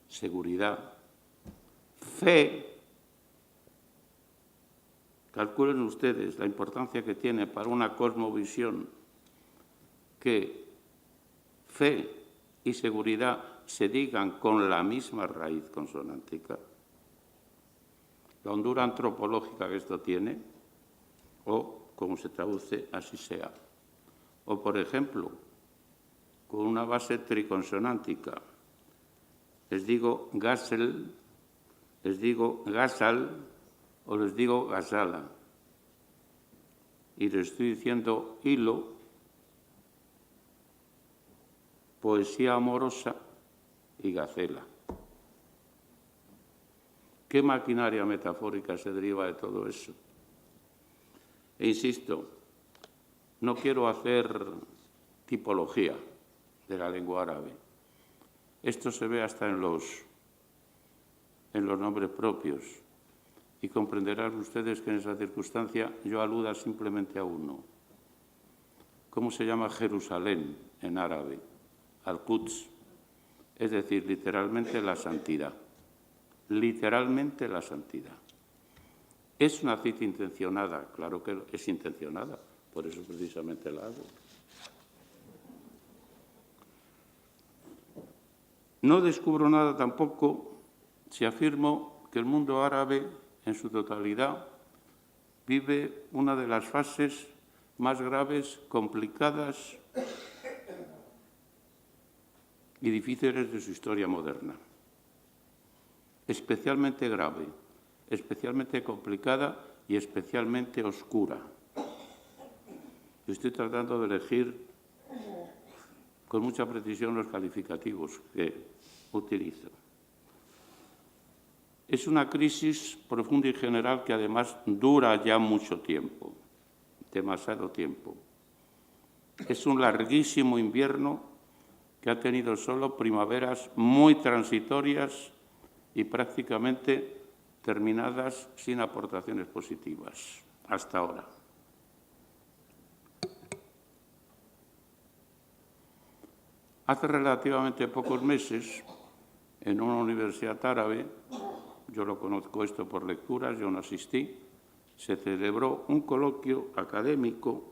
seguridad, fe. Calculen ustedes la importancia que tiene para una cosmovisión que fe y seguridad se digan con la misma raíz consonántica. La hondura antropológica que esto tiene, o como se traduce, así sea. O, por ejemplo, con una base triconsonántica. Les digo gasel, les digo gasal o les digo gasala. Y les estoy diciendo hilo, poesía amorosa y gacela. ¿Qué maquinaria metafórica se deriva de todo eso? E insisto, no quiero hacer tipología de la lengua árabe. Esto se ve hasta en los nombres propios. Y comprenderán ustedes que en esa circunstancia yo aluda simplemente a uno. ¿Cómo se llama Jerusalén en árabe? Al-Quds, es decir, literalmente la santidad. Literalmente la santidad. ¿Es una cita intencionada? Claro que es intencionada, por eso precisamente la hago. No descubro nada tampoco si afirmo que el mundo árabe en su totalidad vive una de las fases más graves, complicadas y difíciles de su historia moderna. Especialmente grave, especialmente complicada y especialmente oscura. Estoy tratando de elegir con mucha precisión los calificativos que utilizo. Es una crisis profunda y general que además dura ya mucho tiempo, demasiado tiempo. Es un larguísimo invierno que ha tenido solo primaveras muy transitorias y prácticamente terminadas sin aportaciones positivas hasta ahora. Hace relativamente pocos meses, en una universidad árabe, yo lo conozco esto por lecturas, yo no asistí, se celebró un coloquio académico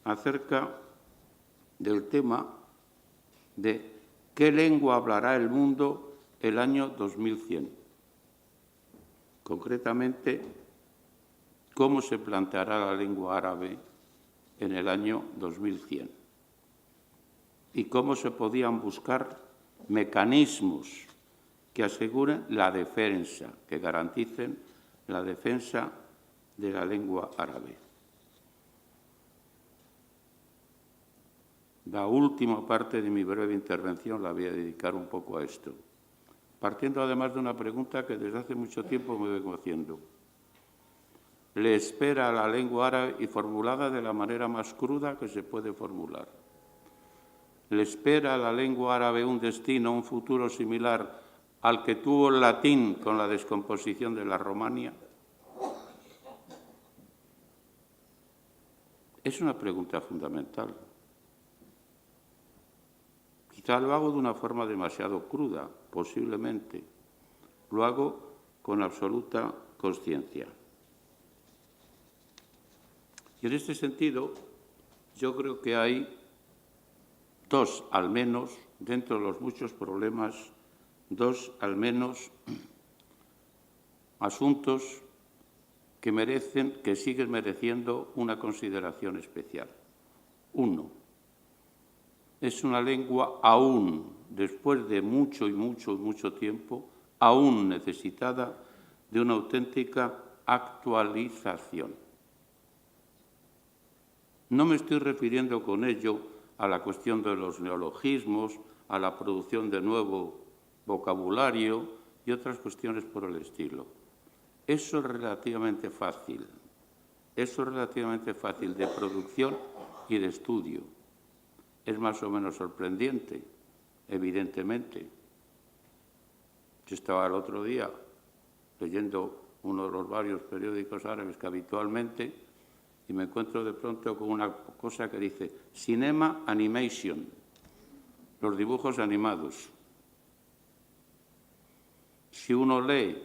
acerca del tema de qué lengua hablará el mundo el año 2100. Concretamente, cómo se planteará la lengua árabe en el año 2100 y cómo se podían buscar mecanismos que aseguren la defensa, que garanticen la defensa de la lengua árabe. La última parte de mi breve intervención la voy a dedicar un poco a esto, partiendo además de una pregunta que desde hace mucho tiempo me vengo haciendo. ¿Le espera a la lengua árabe, y formulada de la manera más cruda que se puede formular? ¿Le espera a la lengua árabe un destino, un futuro similar al que tuvo el latín con la descomposición de la Romania? Es una pregunta fundamental. Quizá lo hago de una forma demasiado cruda, posiblemente. Lo hago con absoluta consciencia. Y en este sentido, yo creo que hay dos, al menos, dentro de los muchos problemas, dos, al menos, asuntos que siguen mereciendo una consideración especial. Uno, es una lengua aún, después de mucho y mucho y mucho tiempo, aún necesitada de una auténtica actualización. No me estoy refiriendo con ello a la cuestión de los neologismos, a la producción de nuevo vocabulario y otras cuestiones por el estilo. Eso es relativamente fácil. Eso es relativamente fácil de producción y de estudio. Es más o menos sorprendente, evidentemente. Yo estaba el otro día leyendo uno de los varios periódicos árabes que habitualmente, y me encuentro de pronto con una cosa que dice Cinema Animation, los dibujos animados. Si uno lee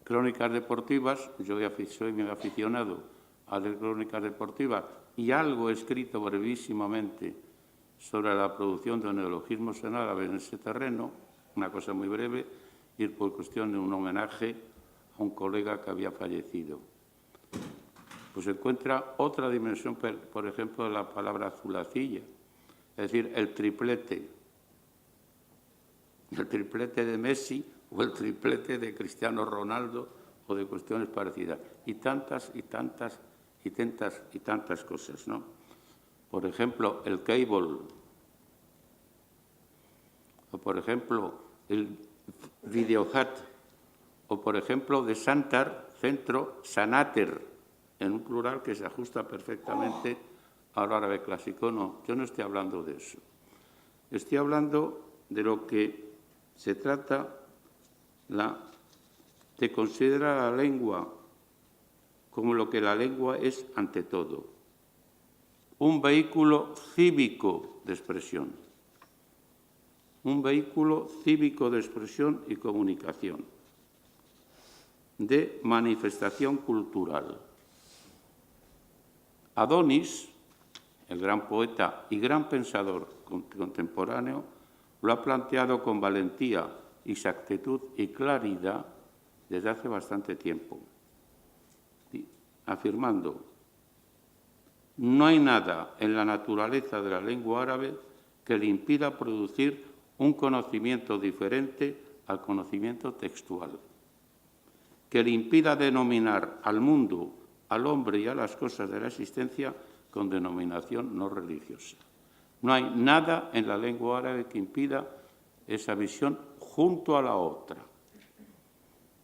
crónicas deportivas, yo soy muy aficionado a leer crónicas deportivas y algo escrito brevísimamente sobre la producción de neologismos en árabe en ese terreno, una cosa muy breve, y por cuestión de un homenaje a un colega que había fallecido. Pues encuentra otra dimensión, por ejemplo, de la palabra zulacilla, es decir, el triplete de Messi o el triplete de Cristiano Ronaldo o de cuestiones parecidas, y tantas cosas, ¿no? Por ejemplo, el cable, o por ejemplo, el videohat, o por ejemplo, de Santar, centro, Sanater, en un plural que se ajusta perfectamente al árabe clásico. No, yo no estoy hablando de eso. Estoy hablando de lo que se trata de considerar a la lengua como lo que la lengua es ante todo, un vehículo cívico de expresión, un vehículo cívico de expresión y comunicación, de manifestación cultural. Adonis, el gran poeta y gran pensador contemporáneo, lo ha planteado con valentía, exactitud y claridad desde hace bastante tiempo, afirmando: no hay nada en la naturaleza de la lengua árabe que le impida producir un conocimiento diferente al conocimiento textual, que le impida denominar al mundo, al hombre y a las cosas de la existencia con denominación no religiosa. No hay nada en la lengua árabe que impida esa visión junto a la otra.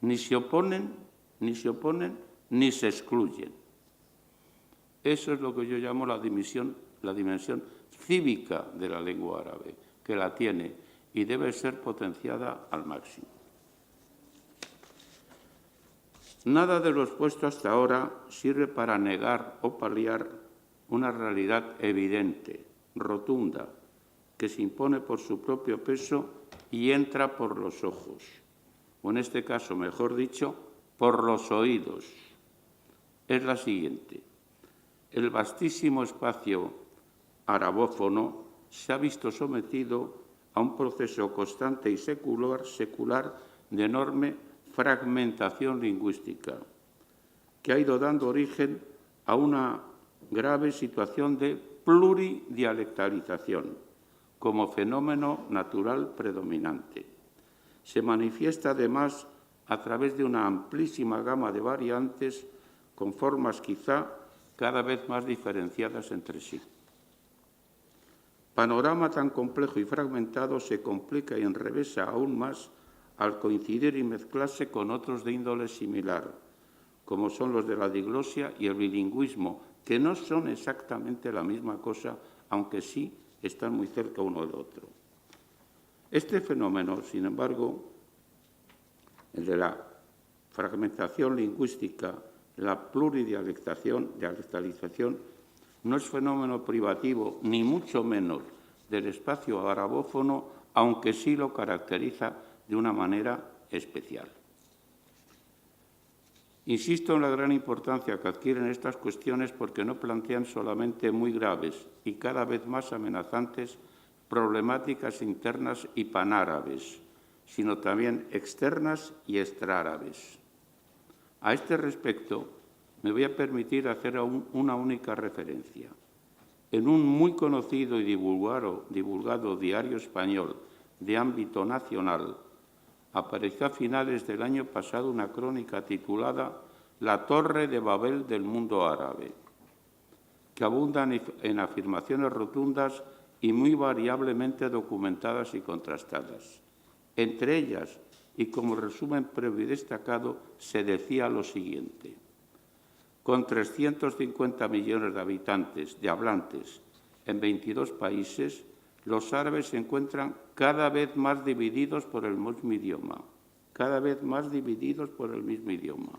Ni se oponen, ni se excluyen. Eso es lo que yo llamo la dimensión cívica de la lengua árabe, que la tiene y debe ser potenciada al máximo. Nada de lo expuesto hasta ahora sirve para negar o paliar una realidad evidente, rotunda, que se impone por su propio peso y entra por los ojos, o en este caso, mejor dicho, por los oídos. Es la siguiente. El vastísimo espacio arabófono se ha visto sometido a un proceso constante y secular de enorme fragmentación lingüística, que ha ido dando origen a una grave situación de pluridialectalización como fenómeno natural predominante. Se manifiesta además a través de una amplísima gama de variantes con formas quizá cada vez más diferenciadas entre sí. Panorama tan complejo y fragmentado se complica y enrevesa aún más al coincidir y mezclarse con otros de índole similar, como son los de la diglosia y el bilingüismo, que no son exactamente la misma cosa, aunque sí están muy cerca uno del otro. Este fenómeno, sin embargo, el de la fragmentación lingüística, la pluridialectalización, no es fenómeno privativo, ni mucho menos del espacio arabófono, aunque sí lo caracteriza de una manera especial. Insisto en la gran importancia que adquieren estas cuestiones porque no plantean solamente muy graves y cada vez más amenazantes problemáticas internas y panárabes, sino también externas y extraárabes. A este respecto, me voy a permitir hacer una única referencia. En un muy conocido y divulgado diario español de ámbito nacional, apareció a finales del año pasado una crónica titulada «La Torre de Babel del mundo árabe», que abunda en afirmaciones rotundas y muy variablemente documentadas y contrastadas. Entre ellas, y como resumen breve y destacado, se decía lo siguiente. Con 350 millones de habitantes, de hablantes, en 22 países, los árabes se encuentran cada vez más divididos por el mismo idioma. Cada vez más divididos por el mismo idioma.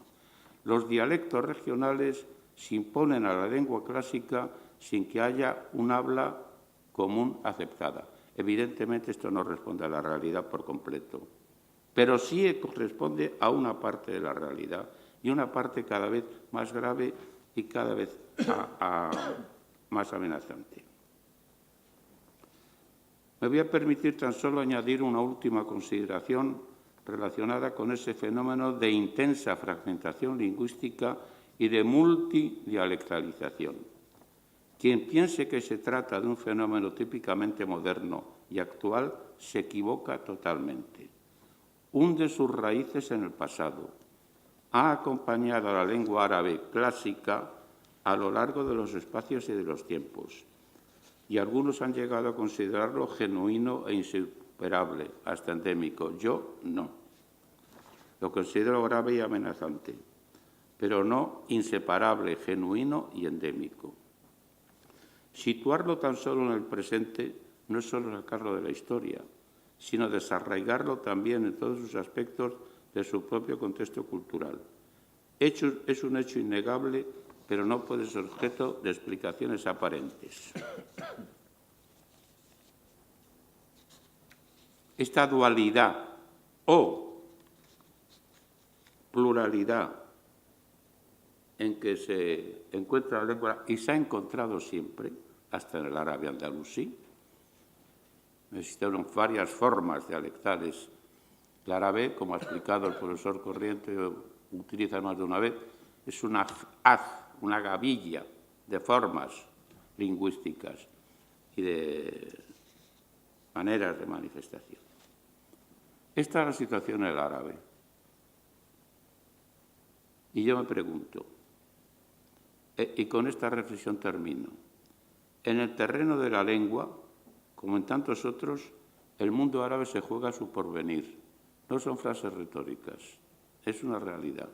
Los dialectos regionales se imponen a la lengua clásica sin que haya un habla común aceptada. Evidentemente, esto no responde a la realidad por completo, pero sí corresponde a una parte de la realidad y una parte cada vez más grave y cada vez más amenazante. Me voy a permitir tan solo añadir una última consideración relacionada con ese fenómeno de intensa fragmentación lingüística y de multidialectalización. Quien piense que se trata de un fenómeno típicamente moderno y actual se equivoca totalmente. Hunde sus raíces en el pasado. Ha acompañado a la lengua árabe clásica a lo largo de los espacios y de los tiempos, y algunos han llegado a considerarlo genuino e insuperable, hasta endémico. Yo no. Lo considero grave y amenazante, pero no inseparable, genuino y endémico. Situarlo tan solo en el presente no es solo sacarlo de la historia, sino desarraigarlo también en todos sus aspectos de su propio contexto cultural. Es un hecho innegable, pero no puede ser objeto de explicaciones aparentes. Esta dualidad o pluralidad en que se encuentra la lengua, y se ha encontrado siempre, hasta en el árabe andalusí, existieron varias formas dialectales. El árabe, como ha explicado el profesor Corriente, utiliza más de una vez, es una gavilla de formas lingüísticas y de maneras de manifestación. Esta es la situación del árabe. Y yo me pregunto, y con esta reflexión termino, en el terreno de la lengua, como en tantos otros, el mundo árabe se juega su porvenir. No son frases retóricas, es una realidad.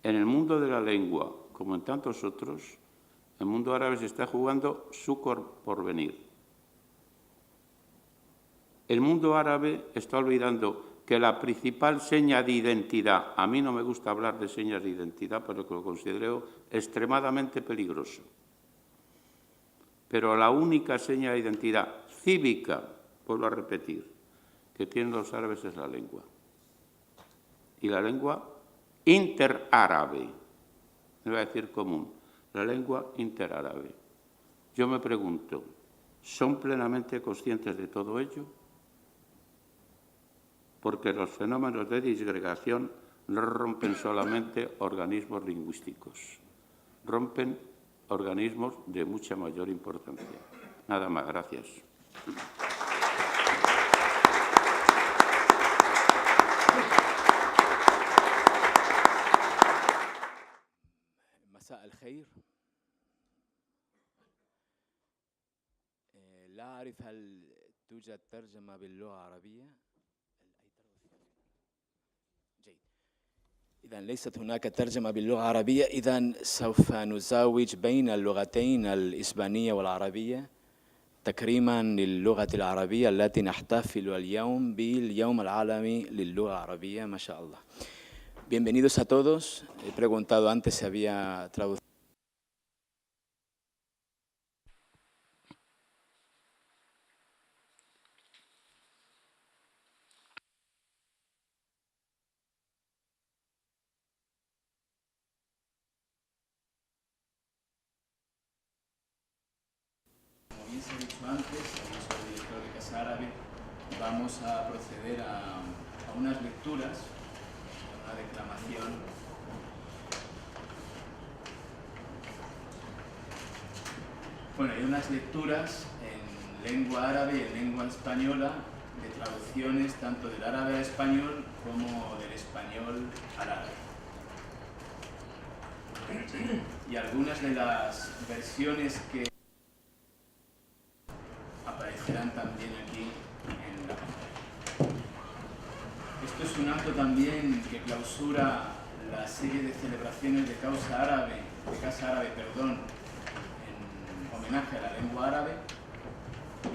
En el mundo de la lengua, como en tantos otros, el mundo árabe se está jugando su porvenir. El mundo árabe está olvidando que la principal seña de identidad, a mí no me gusta hablar de señas de identidad, pero que lo considero extremadamente peligroso. Pero la única seña de identidad cívica, vuelvo a repetir, que tienen los árabes es la lengua. Y la lengua interárabe, no voy a decir común, la lengua interárabe. Yo me pregunto, ¿son plenamente conscientes de todo ello? Porque los fenómenos de disgregación no rompen solamente organismos lingüísticos, rompen organismos de mucha mayor importancia. Nada más, gracias.
مساء الخير. لا أعرف هل توجد ترجمة باللغة العربية. جيد. إذا ليست هناك ترجمة باللغة العربية، إذا سوف نزاوج بين اللغتين الإسبانية والعربية تكريما للغة العربية التي نحتفل اليوم باليوم العالمي للغة العربية. ما شاء الله. Bienvenidos a todos. He preguntado antes si había traducción. Como bien se ha dicho antes, soy el director de Casa Árabe. Vamos a proceder a unas lecturas, una declamación. Bueno, hay unas lecturas en lengua árabe y en lengua española de traducciones tanto del árabe al español como del español al árabe. Y algunas de las versiones que aparecerán también aquí en la pantalla. Esto es un acto también que clausura la serie de celebraciones de Casa Árabe, en homenaje a la lengua árabe,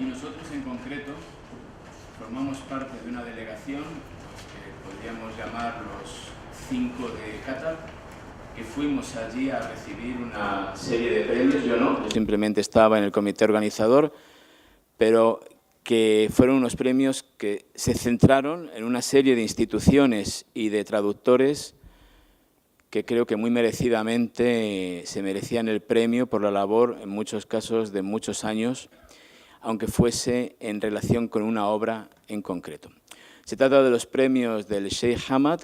y nosotros en concreto formamos parte de una delegación, que podríamos llamar los 5 de Qatar, que fuimos allí a recibir una serie de premios. Yo no, simplemente estaba en el comité organizador, pero que fueron unos premios que se centraron en una serie de instituciones y de traductores que creo que muy merecidamente se merecían el premio por la labor, en muchos casos de muchos años, aunque fuese en relación con una obra en concreto. Se trata de los premios del Sheikh Hamad,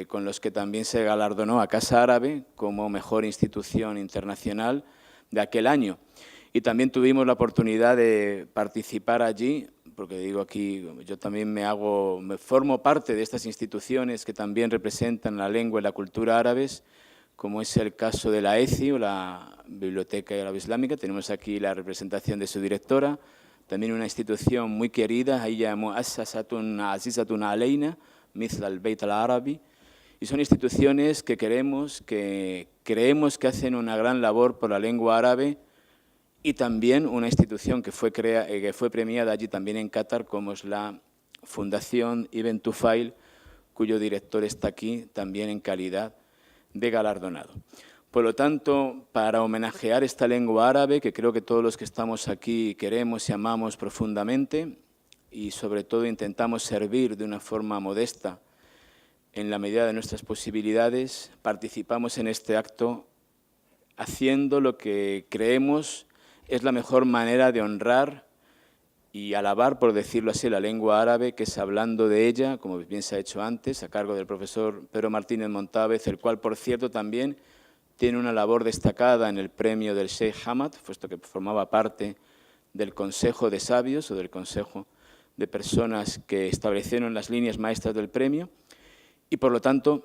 con los que también se galardonó a Casa Árabe como mejor institución internacional de aquel año. Y también tuvimos la oportunidad de participar allí, porque digo aquí, yo también me formo parte de estas instituciones que también representan la lengua y la cultura árabes, como es el caso de la ECI, o la Biblioteca Árabe Islámica. Tenemos aquí la representación de su directora, también una institución muy querida, ella Muassasatun Azizatun Aleina, Mithla al-Bayt al-Arabi, y son instituciones que creemos que hacen una gran labor por la lengua árabe, y también una institución que fue premiada allí también en Qatar, como es la Fundación Ibn Tufail, cuyo director está aquí también en calidad de galardonado. Por lo tanto, para homenajear esta lengua árabe, que creo que todos los que estamos aquí queremos y amamos profundamente, y sobre todo intentamos servir de una forma modesta en la medida de nuestras posibilidades, participamos en este acto haciendo lo que creemos es la mejor manera de honrar y alabar, por decirlo así, la lengua árabe, que es hablando de ella, como bien se ha hecho antes, a cargo del profesor Pedro Martínez Montávez, el cual, por cierto, también tiene una labor destacada en el premio del Sheikh Hamad, puesto que formaba parte del Consejo de Sabios o del Consejo de Personas que establecieron las líneas maestras del premio, y por lo tanto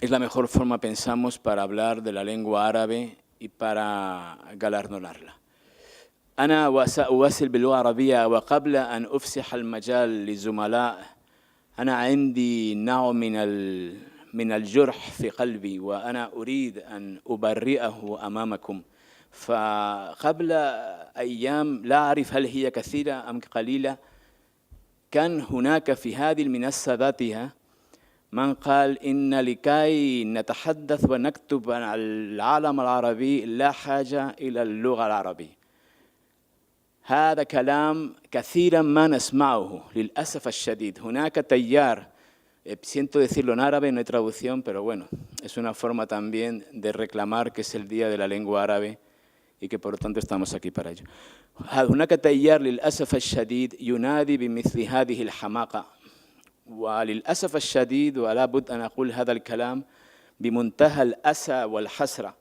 es la mejor forma, pensamos, para hablar de la lengua árabe y para galardonarla. أنا وسأواصل باللغة العربية، وقبل أن أفسح المجال للزملاء أنا عندي نوع من الجرح في قلبي، وأنا أريد أن أبرئه أمامكم. فقبل أيام، لا أعرف هل هي كثيرة أم قليلة، كان هناك في هذه المنصة ذاتها من قال إن لكي نتحدث ونكتب عن العالم العربي لا حاجة إلى اللغة العربية.
هذا كلام كثيرا ما نسمعه للأسف الشديد. هناك تيار, siento decirlo en árabe, no hay traducción, pero bueno, es una forma también de reclamar que es el Día de la Lengua Árabe y que por lo tanto estamos aquí para ello. هناك تيار للأسف الشديد ينادي بمثل هذه الحماقة، وللأسف الشديد ولا بد أن أقول هذا الكلام بمنتهى الأسى والحسرة.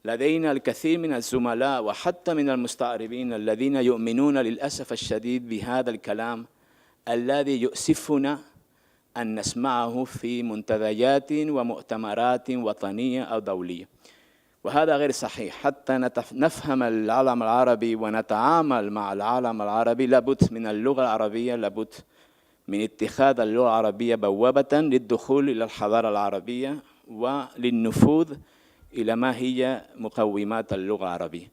لدينا الكثير من الزملاء وحتى من المستعربين الذين يؤمنون للأسف الشديد بهذا الكلام الذي يؤسفنا أن نسمعه في منتديات ومؤتمرات وطنية أو دولية، وهذا غير صحيح. حتى نفهم العالم العربي ونتعامل مع العالم العربي لابد من اللغة العربية، لابد من اتخاذ اللغة العربية بوابة للدخول إلى الحضارة العربية وللنفوذ إلى ما هي مقومات اللغة العربية.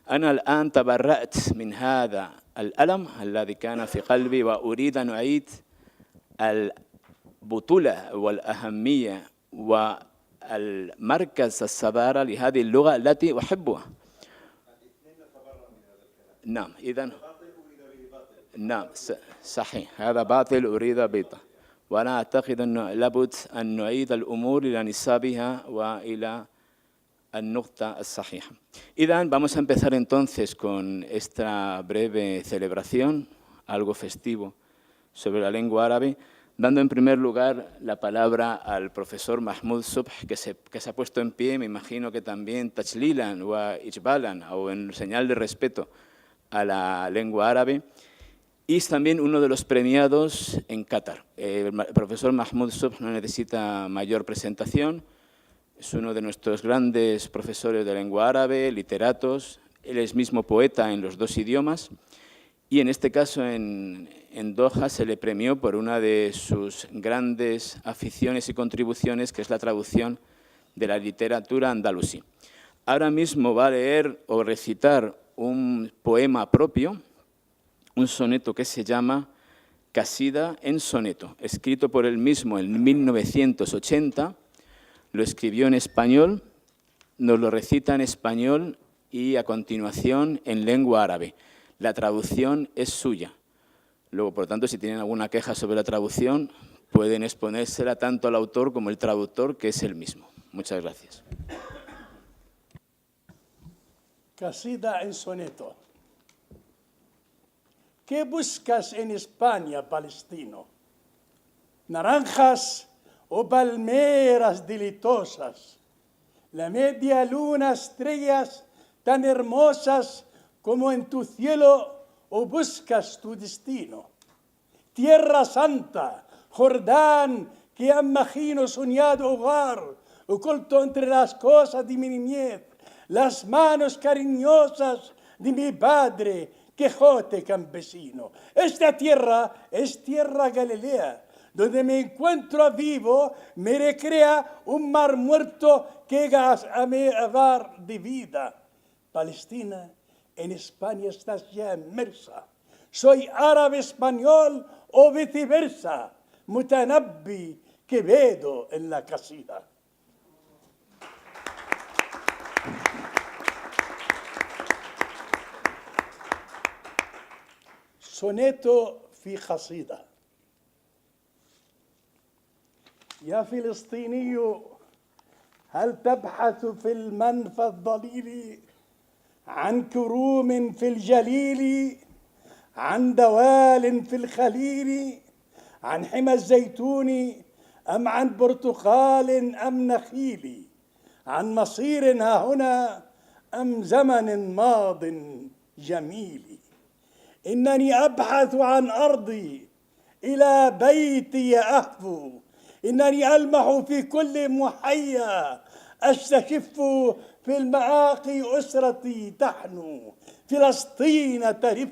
أنا الآن تبرأت من هذا الألم الذي كان في قلبي، وأريد أن أعيد البطولة والأهمية والمركز الصدارة لهذه اللغة التي أحبها. نعم، إذن نعم صحيح، هذا باطل أريد بيضة، وأنا أعتقد أنه لابد أن نعيد الأمور إلى نصابها وإلى النقطة الصحيحة. Idán, vamos a empezar entonces con esta breve celebración, algo festivo, sobre la lengua árabe, dando en primer lugar la palabra al profesor Mahmoud Subh, que se ha puesto en pie, me imagino que también tachlilan o ijbalan, o en señal de respeto a la lengua árabe, y es también uno de los premiados en Qatar. El profesor Mahmoud Subh no necesita mayor presentación. Es uno de nuestros grandes profesores de lengua árabe, literatos. Él es mismo poeta en los dos idiomas. Y en este caso, en Doha, se le premió por una de sus grandes aficiones y contribuciones, que es la traducción de la literatura andalusí. Ahora mismo va a leer o recitar un poema propio, un soneto que se llama Casida en soneto, escrito por él mismo en 1980. Lo escribió en español, nos lo recita en español y a continuación en lengua árabe. La traducción es suya. Luego, por tanto, si tienen alguna queja sobre la traducción, pueden exponérsela tanto al autor como al traductor, que es él mismo. Muchas gracias.
Casida en soneto. ¿Qué buscas en España, palestino? Naranjas o palmeras delitosas, la media luna, estrellas tan hermosas como en tu cielo, o buscas tu destino. Tierra Santa, Jordán, que imagino soñado hogar, oculto entre las cosas de mi niñez, las manos cariñosas de mi padre, Quijote campesino. Esta tierra es tierra Galilea, donde me encuentro vivo, me recrea un mar muerto que a mi dar de vida. Palestina, en España estás ya inmersa. Soy árabe español o viceversa, Mutanabbi Quevedo en la casida. soneto في قصيدة. يا فلسطيني هل تبحث في المنفى الضليل عن كروم في الجليل، عن دوال في الخليل، عن حمى الزيتون أم عن برتقال أم نخيل، عن مصير ها هنا أم زمن ماض جميل؟ إنني أبحث عن أرضي إلى بيتي أهفو، إنني ألمح في كل محيا، أستشف في المآقي أسرتي تحنو، فلسطين ترف،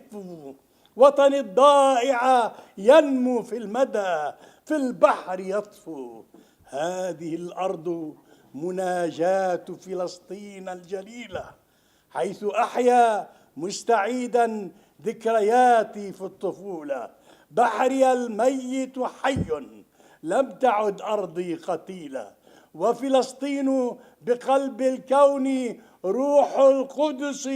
وطني الضائع ينمو في المدى، في البحر يطفو. هذه الأرض مناجاة فلسطين الجليلة، حيث أحيا مستعيدا ذكرياتي في الطفولة. بحري الميت حي، لم تعد أرضي قتيلة، وفلسطين بقلب الكون روح القدس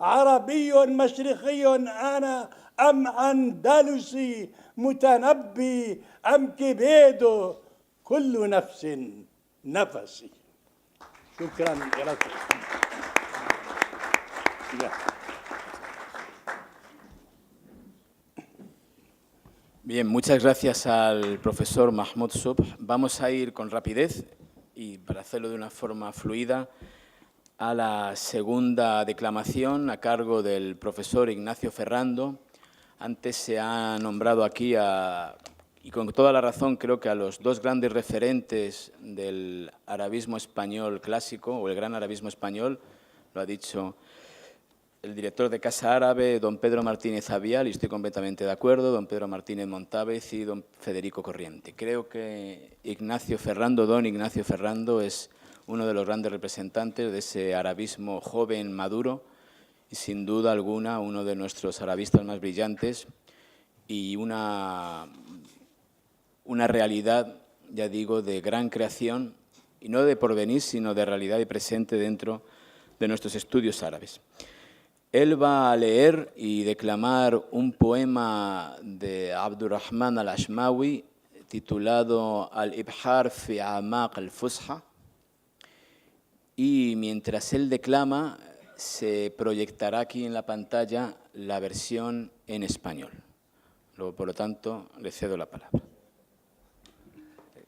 عربي مشرقي أنا أم أندلسي متنبي أم كبيدو كل نفس نفسي. شكرا لكم.
Bien, muchas gracias al profesor Mahmoud Subh. Vamos a ir con rapidez y para hacerlo de una forma fluida a la segunda declamación a cargo del profesor Ignacio Ferrando. Antes se ha nombrado aquí, y con toda la razón, creo que a los dos grandes referentes del arabismo español clásico, o el gran arabismo español, lo ha dicho el director de Casa Árabe, don Pedro Martínez Avial, y estoy completamente de acuerdo, don Pedro Martínez Montávez y don Federico Corriente. Creo que don Ignacio Ferrando, es uno de los grandes representantes de ese arabismo joven, maduro, y sin duda alguna uno de nuestros arabistas más brillantes y una realidad, ya digo, de gran creación, y no de porvenir, sino de realidad y presente dentro de nuestros estudios árabes. Él va a leer y declamar un poema de Abdurrahman al-Ashmawi titulado Al-Ibhar fi Amaq al-Fusha, y mientras él declama se proyectará aquí en la pantalla la versión en español. Luego, por lo tanto, le cedo la palabra.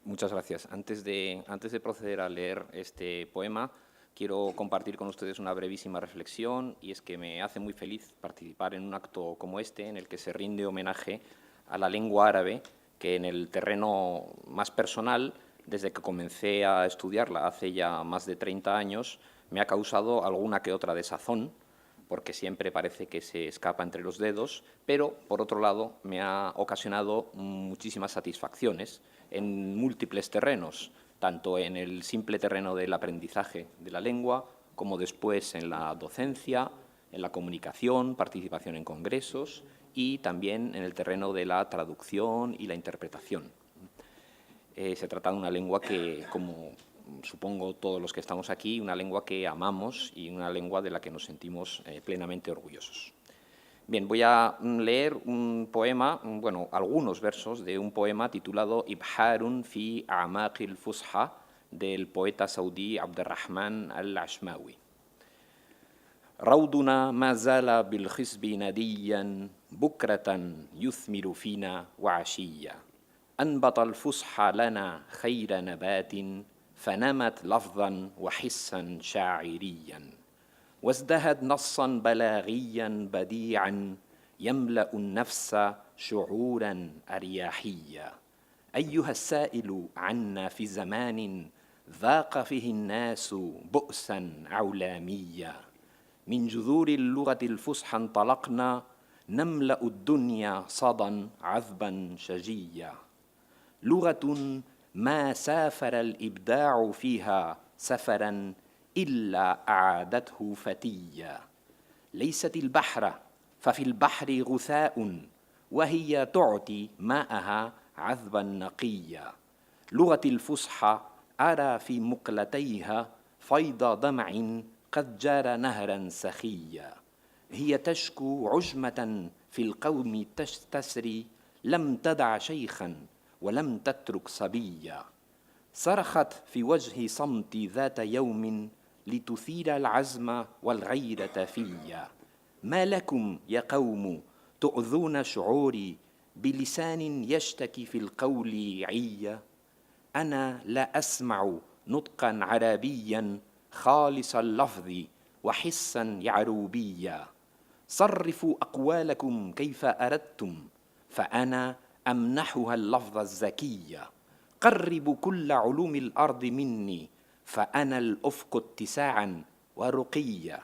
Muchas gracias. Antes de proceder a leer este poema, quiero compartir con ustedes una brevísima reflexión, y es que me hace muy feliz participar en un acto como este, en el que se rinde homenaje a la lengua árabe, que en el terreno más personal, desde que comencé a estudiarla hace ya más de 30 años, me ha causado alguna que otra desazón, porque siempre parece que se escapa entre los dedos, pero, por otro lado, me ha ocasionado muchísimas satisfacciones en múltiples terrenos, tanto en el simple terreno del aprendizaje de la lengua, como después en la docencia, en la comunicación, participación en congresos y también en el terreno de la traducción y la interpretación. Se trata de una lengua que, como supongo todos los que estamos aquí, una lengua que amamos y una lengua de la que nos sentimos plenamente orgullosos. Bien, voy a leer un poema, algunos versos de un poema titulado Ibharun fi A'maq al-Fusha, del poeta saudí Abdurrahman al-Ashmawi. روضنا ما زال بالخصب نديا بكرة يثمر فينا وعشيا أنبت الفصحى لنا خير نبات فنمت لفظا وحسا شاعريا وازدهت نصا بلاغيا بديعا يملأ النفس شعورا أرياحيا أيها السائل عنا في زمان ذاق فيه الناس بؤسا عولاميا من جذور اللغة الفصحى انطلقنا نملأ الدنيا صدى عذبا شجيا لغة ما سافر الإبداع فيها سفرا إلا أعادته فتيا ليست البحر ففي البحر غثاء وهي تعطي ماءها عذبا نقيا لغة الفصحى أرى في مقلتيها فيض دمع قد جار نهرا سخيا هي تشكو عجمة في القوم تسري لم تدع شيخا ولم تترك صبيا صرخت في وجه صمتي ذات يوم لتثير العزم والغيرة فيا ما لكم يا قوم تؤذون شعوري بلسان يشتكي في القول عيا أنا لا أسمع نطقا عربيا خالص اللفظ وحسا يعروبيا صرفوا أقوالكم كيف أردتم فأنا أمنحها اللفظ الزكي قربوا كل علوم الأرض مني فأنا الأفق اتساعا ورقيا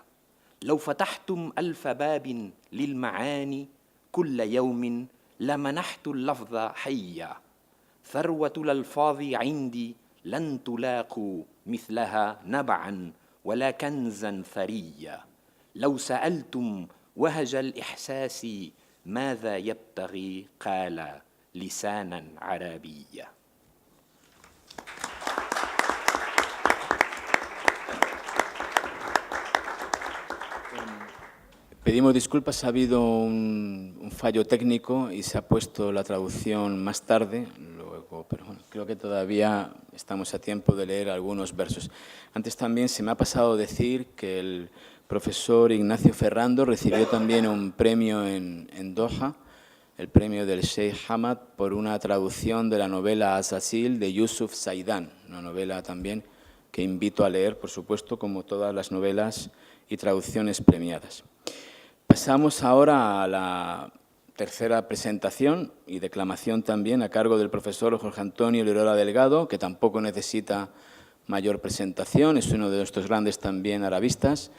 لو فتحتم ألف باب للمعاني كل يوم لمنحت اللفظ حيا ثروة الألفاظ عندي لن تلاقوا مثلها نبعا ولا كنزا ثريا لو سألتم وهج الإحساس ماذا يبتغي قال لسانا عربيا.
Pedimos disculpas, ha habido un fallo técnico y se ha puesto la traducción más tarde, luego, pero bueno, creo que todavía estamos a tiempo de leer algunos versos. Antes también se me ha pasado decir que el profesor Ignacio Ferrando recibió también un premio en Doha, el premio del Sheikh Hamad, por una traducción de la novela Azasil de Yusuf Zaidan, una novela también que invito a leer, por supuesto, como todas las novelas y traducciones premiadas. Pasamos ahora a la tercera presentación y declamación también a cargo del profesor Jorge Antonio Lirola Delgado, que tampoco necesita mayor presentación, es uno de nuestros grandes también arabistas.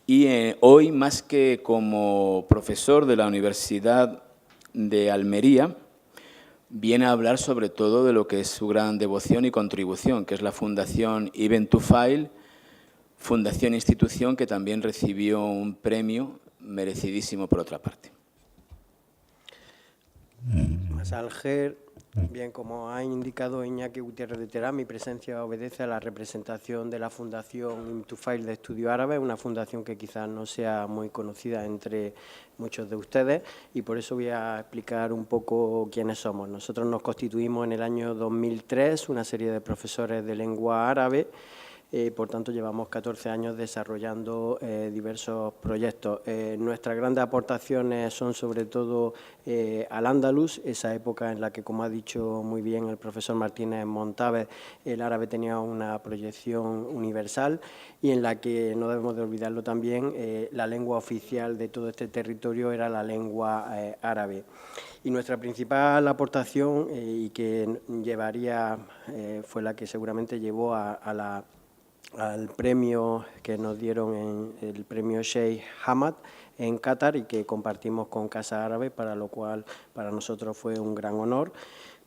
Y hoy, más que como profesor de la Universidad de Almería, viene a hablar sobre todo de lo que es su gran devoción y contribución, que es la Fundación Ibn Tufail, fundación e institución que también recibió un premio merecidísimo por otra parte.
Masaljer, bien, como ha indicado Iñaki Gutiérrez de Terán, mi presencia obedece a la representación de la Fundación Ibn Tufail de Estudio Árabe, una fundación que quizás no sea muy conocida entre muchos de ustedes, y por eso voy a explicar un poco quiénes somos. Nosotros nos constituimos en el año 2003, una serie de profesores de lengua árabe. Por tanto, llevamos 14 años desarrollando diversos proyectos. Nuestras grandes aportaciones son sobre todo al Andalus, esa época en la que, como ha dicho muy bien el profesor Martínez Montávez, el árabe tenía una proyección universal y en la que, no debemos de olvidarlo también, la lengua oficial de todo este territorio era la lengua árabe. Y nuestra principal aportación, y que llevaría, fue la que seguramente llevó al premio que nos dieron en el premio Sheikh Hamad en Qatar y que compartimos con Casa Árabe, para lo cual para nosotros fue un gran honor,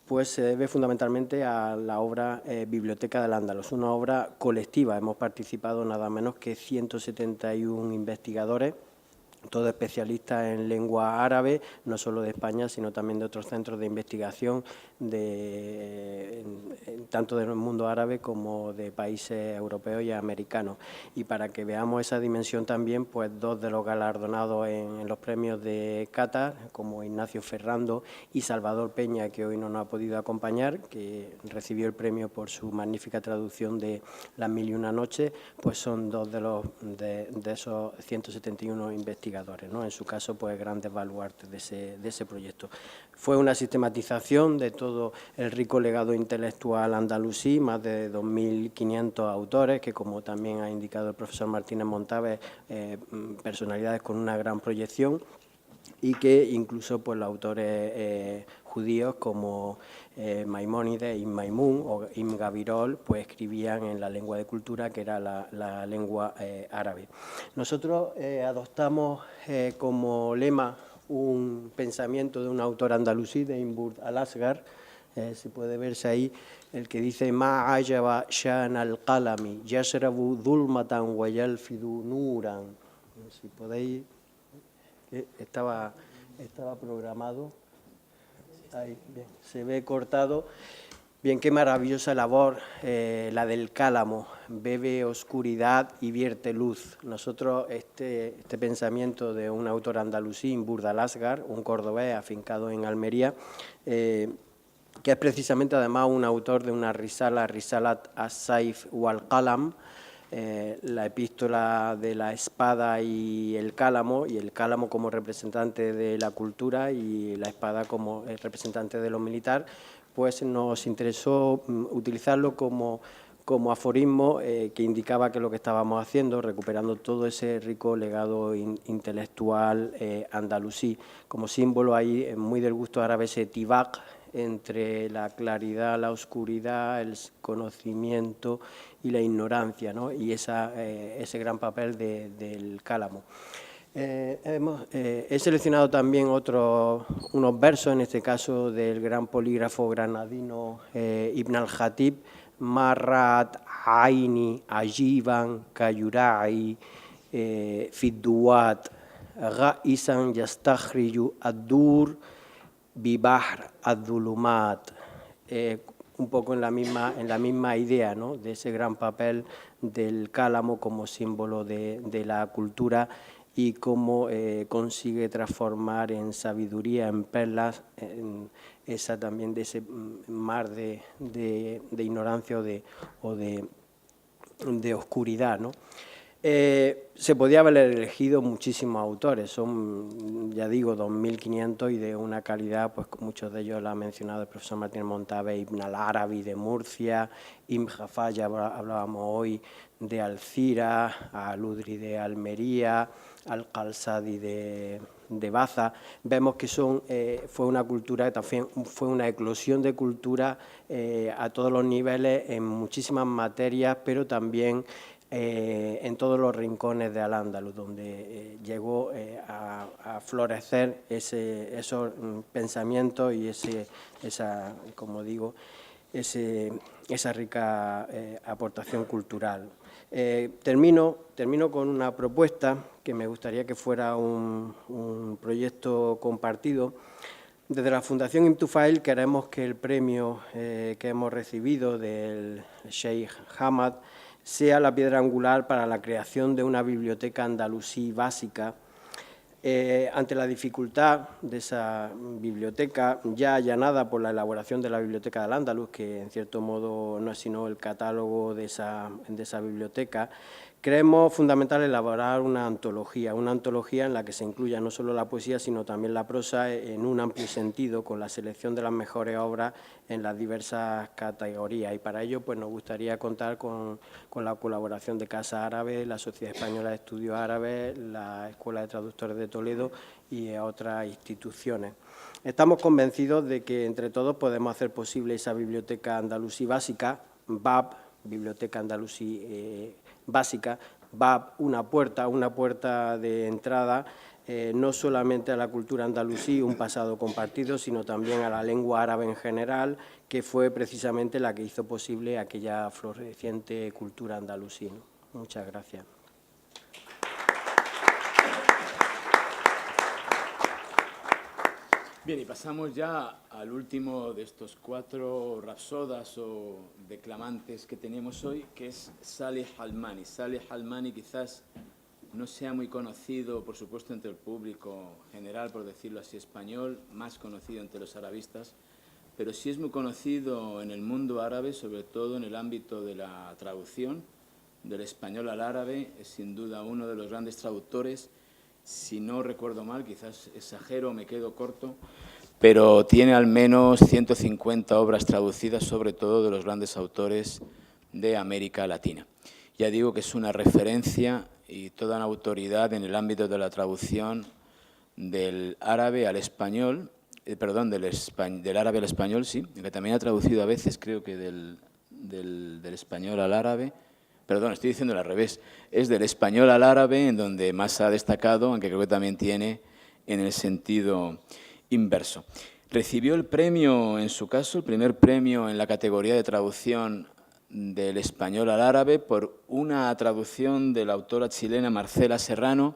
pues se debe fundamentalmente a la obra Biblioteca del Andalus, una obra colectiva. Hemos participado nada menos que 171 investigadores, todos especialistas en lengua árabe, no solo de España, sino también de otros centros de investigación, tanto del mundo árabe como de países europeos y americanos. Y para que veamos esa dimensión también, pues dos de los galardonados en los premios de Qatar, como Ignacio Ferrando y Salvador Peña, que hoy no nos ha podido acompañar, que recibió el premio por su magnífica traducción de Las Mil y una Noches, pues son dos de esos 171 investigadores, ¿no? En su caso, pues grandes baluartes de ese proyecto. Fue una sistematización de todo el rico legado intelectual andalusí, más de 2.500 autores, que como también ha indicado el profesor Martínez Montávez, personalidades con una gran proyección, y que incluso pues los autores judíos como Maimónides, Ibn Maimun o Ibn Gabirol, pues escribían en la lengua de cultura, que era la lengua árabe. Nosotros adoptamos como lema un pensamiento de un autor andalusí, de Ibn Burd al-Asghar, se puede verse ahí, el que dice Ma ayaba shan al-qalami, yashrabu dhulmatan wa yalfidu nuran. Si podéis, estaba programado, ahí, bien, se ve cortado. Bien, qué maravillosa labor la del cálamo, bebe oscuridad y vierte luz. Nosotros este pensamiento de un autor andalusí, Ibn Burd al-Asghar, un cordobés afincado en Almería, que es precisamente además un autor de una risala, Risalat as-Saif wal-Qalam, la epístola de la espada y el cálamo como representante de la cultura y la espada como representante de lo militar, pues nos interesó utilizarlo como aforismo que indicaba que lo que estábamos haciendo, recuperando todo ese rico legado intelectual andalusí. Como símbolo ahí, muy del gusto árabe, ese tibak, entre la claridad, la oscuridad, el conocimiento y la ignorancia, ¿no? Y ese gran papel del cálamo. He seleccionado también unos versos, en este caso del gran polígrafo granadino Ibn al-Khatib, Marrat Aini Ajiban Kayurai Fidduat Ga'isan Yastakhriju Ad-Dur Bibahr Ad-Dulumat, un poco en la misma idea, ¿no?, de ese gran papel del cálamo como símbolo de la cultura y cómo consigue transformar en sabiduría, en perlas, esa también de ese mar de ignorancia o de oscuridad, ¿no? Se podía haber elegido muchísimos autores, son, ya digo, 2.500 y de una calidad, pues muchos de ellos lo ha mencionado el profesor Martínez Montabe, Ibn al-Arabi de Murcia, Ibn Jafar, ya hablábamos hoy de Alcira, Al-Udri de Almería, Al-Qalsadi de Baza. Vemos que fue una cultura, también fue una eclosión de cultura a todos los niveles, en muchísimas materias, pero también en todos los rincones de Al-Ándalus, donde llegó a florecer esos pensamientos y como digo, esa rica aportación cultural. Termino con una propuesta que me gustaría que fuera un proyecto compartido. Desde la Fundación Ibn Tufail queremos que el premio que hemos recibido del Sheikh Hamad sea la piedra angular para la creación de una biblioteca andalusí básica. Ante la dificultad de esa biblioteca, ya allanada por la elaboración de la Biblioteca de Al-Ándalus, que en cierto modo no es sino el catálogo de esa biblioteca, creemos fundamental elaborar una antología en la que se incluya no solo la poesía, sino también la prosa en un amplio sentido, con la selección de las mejores obras en las diversas categorías. Y para ello pues, nos gustaría contar con la colaboración de Casa Árabe, la Sociedad Española de Estudios Árabes, la Escuela de Traductores de Toledo y otras instituciones. Estamos convencidos de que entre todos podemos hacer posible esa biblioteca andalusí básica, BAB, Biblioteca Andalusí Básica, BAB, una puerta de entrada no solamente a la cultura andalusí, un pasado compartido, sino también a la lengua árabe en general, que fue precisamente la que hizo posible aquella floreciente cultura andalusí, ¿no? Muchas gracias.
Bien, y pasamos ya al último de estos 4 rapsodas o declamantes que tenemos hoy, que es Salih Almani. Salih Almani quizás no sea muy conocido, por supuesto, entre el público general, por decirlo así, español, más conocido entre los arabistas, pero sí es muy conocido en el mundo árabe, sobre todo en el ámbito de la traducción del español al árabe. Es sin duda uno de los grandes traductores. Si no recuerdo mal, quizás exagero o me quedo corto, pero tiene al menos 150 obras traducidas, sobre todo de los grandes autores de América Latina. Ya digo que es una referencia y toda una autoridad en el ámbito de la traducción del árabe al español, del árabe al español, sí, que también ha traducido a veces, creo que del español al árabe. Perdón, estoy diciendo al revés, es del español al árabe en donde más ha destacado, aunque creo que también tiene en el sentido inverso. Recibió el premio, en su caso, el primer premio en la categoría de traducción del español al árabe por una traducción de la autora chilena Marcela Serrano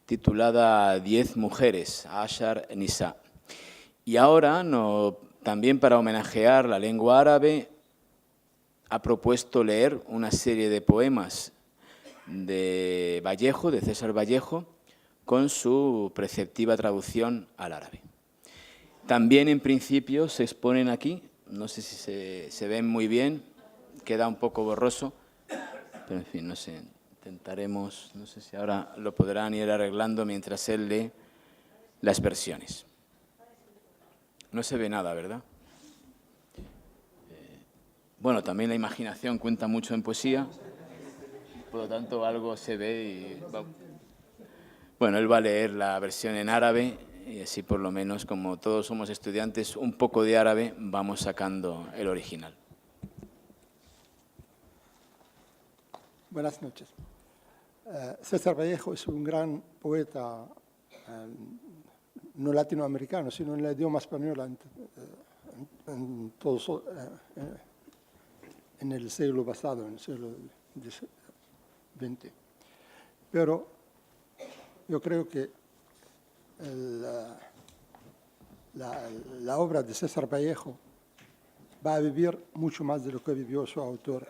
titulada 10 mujeres, Ashar Nisa. Y ahora, también para homenajear la lengua árabe, ha propuesto leer una serie de poemas de Vallejo, de César Vallejo, con su preceptiva traducción al árabe. También, en principio, se exponen aquí, no sé si se ven muy bien, queda un poco borroso, pero en fin, no sé, intentaremos, no sé si ahora lo podrán ir arreglando mientras él lee las versiones. No se ve nada, ¿verdad? Bueno, también la imaginación cuenta mucho en poesía, por lo tanto algo se ve y... Bueno, él va a leer la versión en árabe y así por lo menos, como todos somos estudiantes, un poco de árabe vamos sacando el original.
Buenas noches. César Vallejo es un gran poeta no latinoamericano, sino en el idioma español en el siglo pasado, en el siglo XX. Pero yo creo que la obra de César Vallejo va a vivir mucho más de lo que vivió su autor.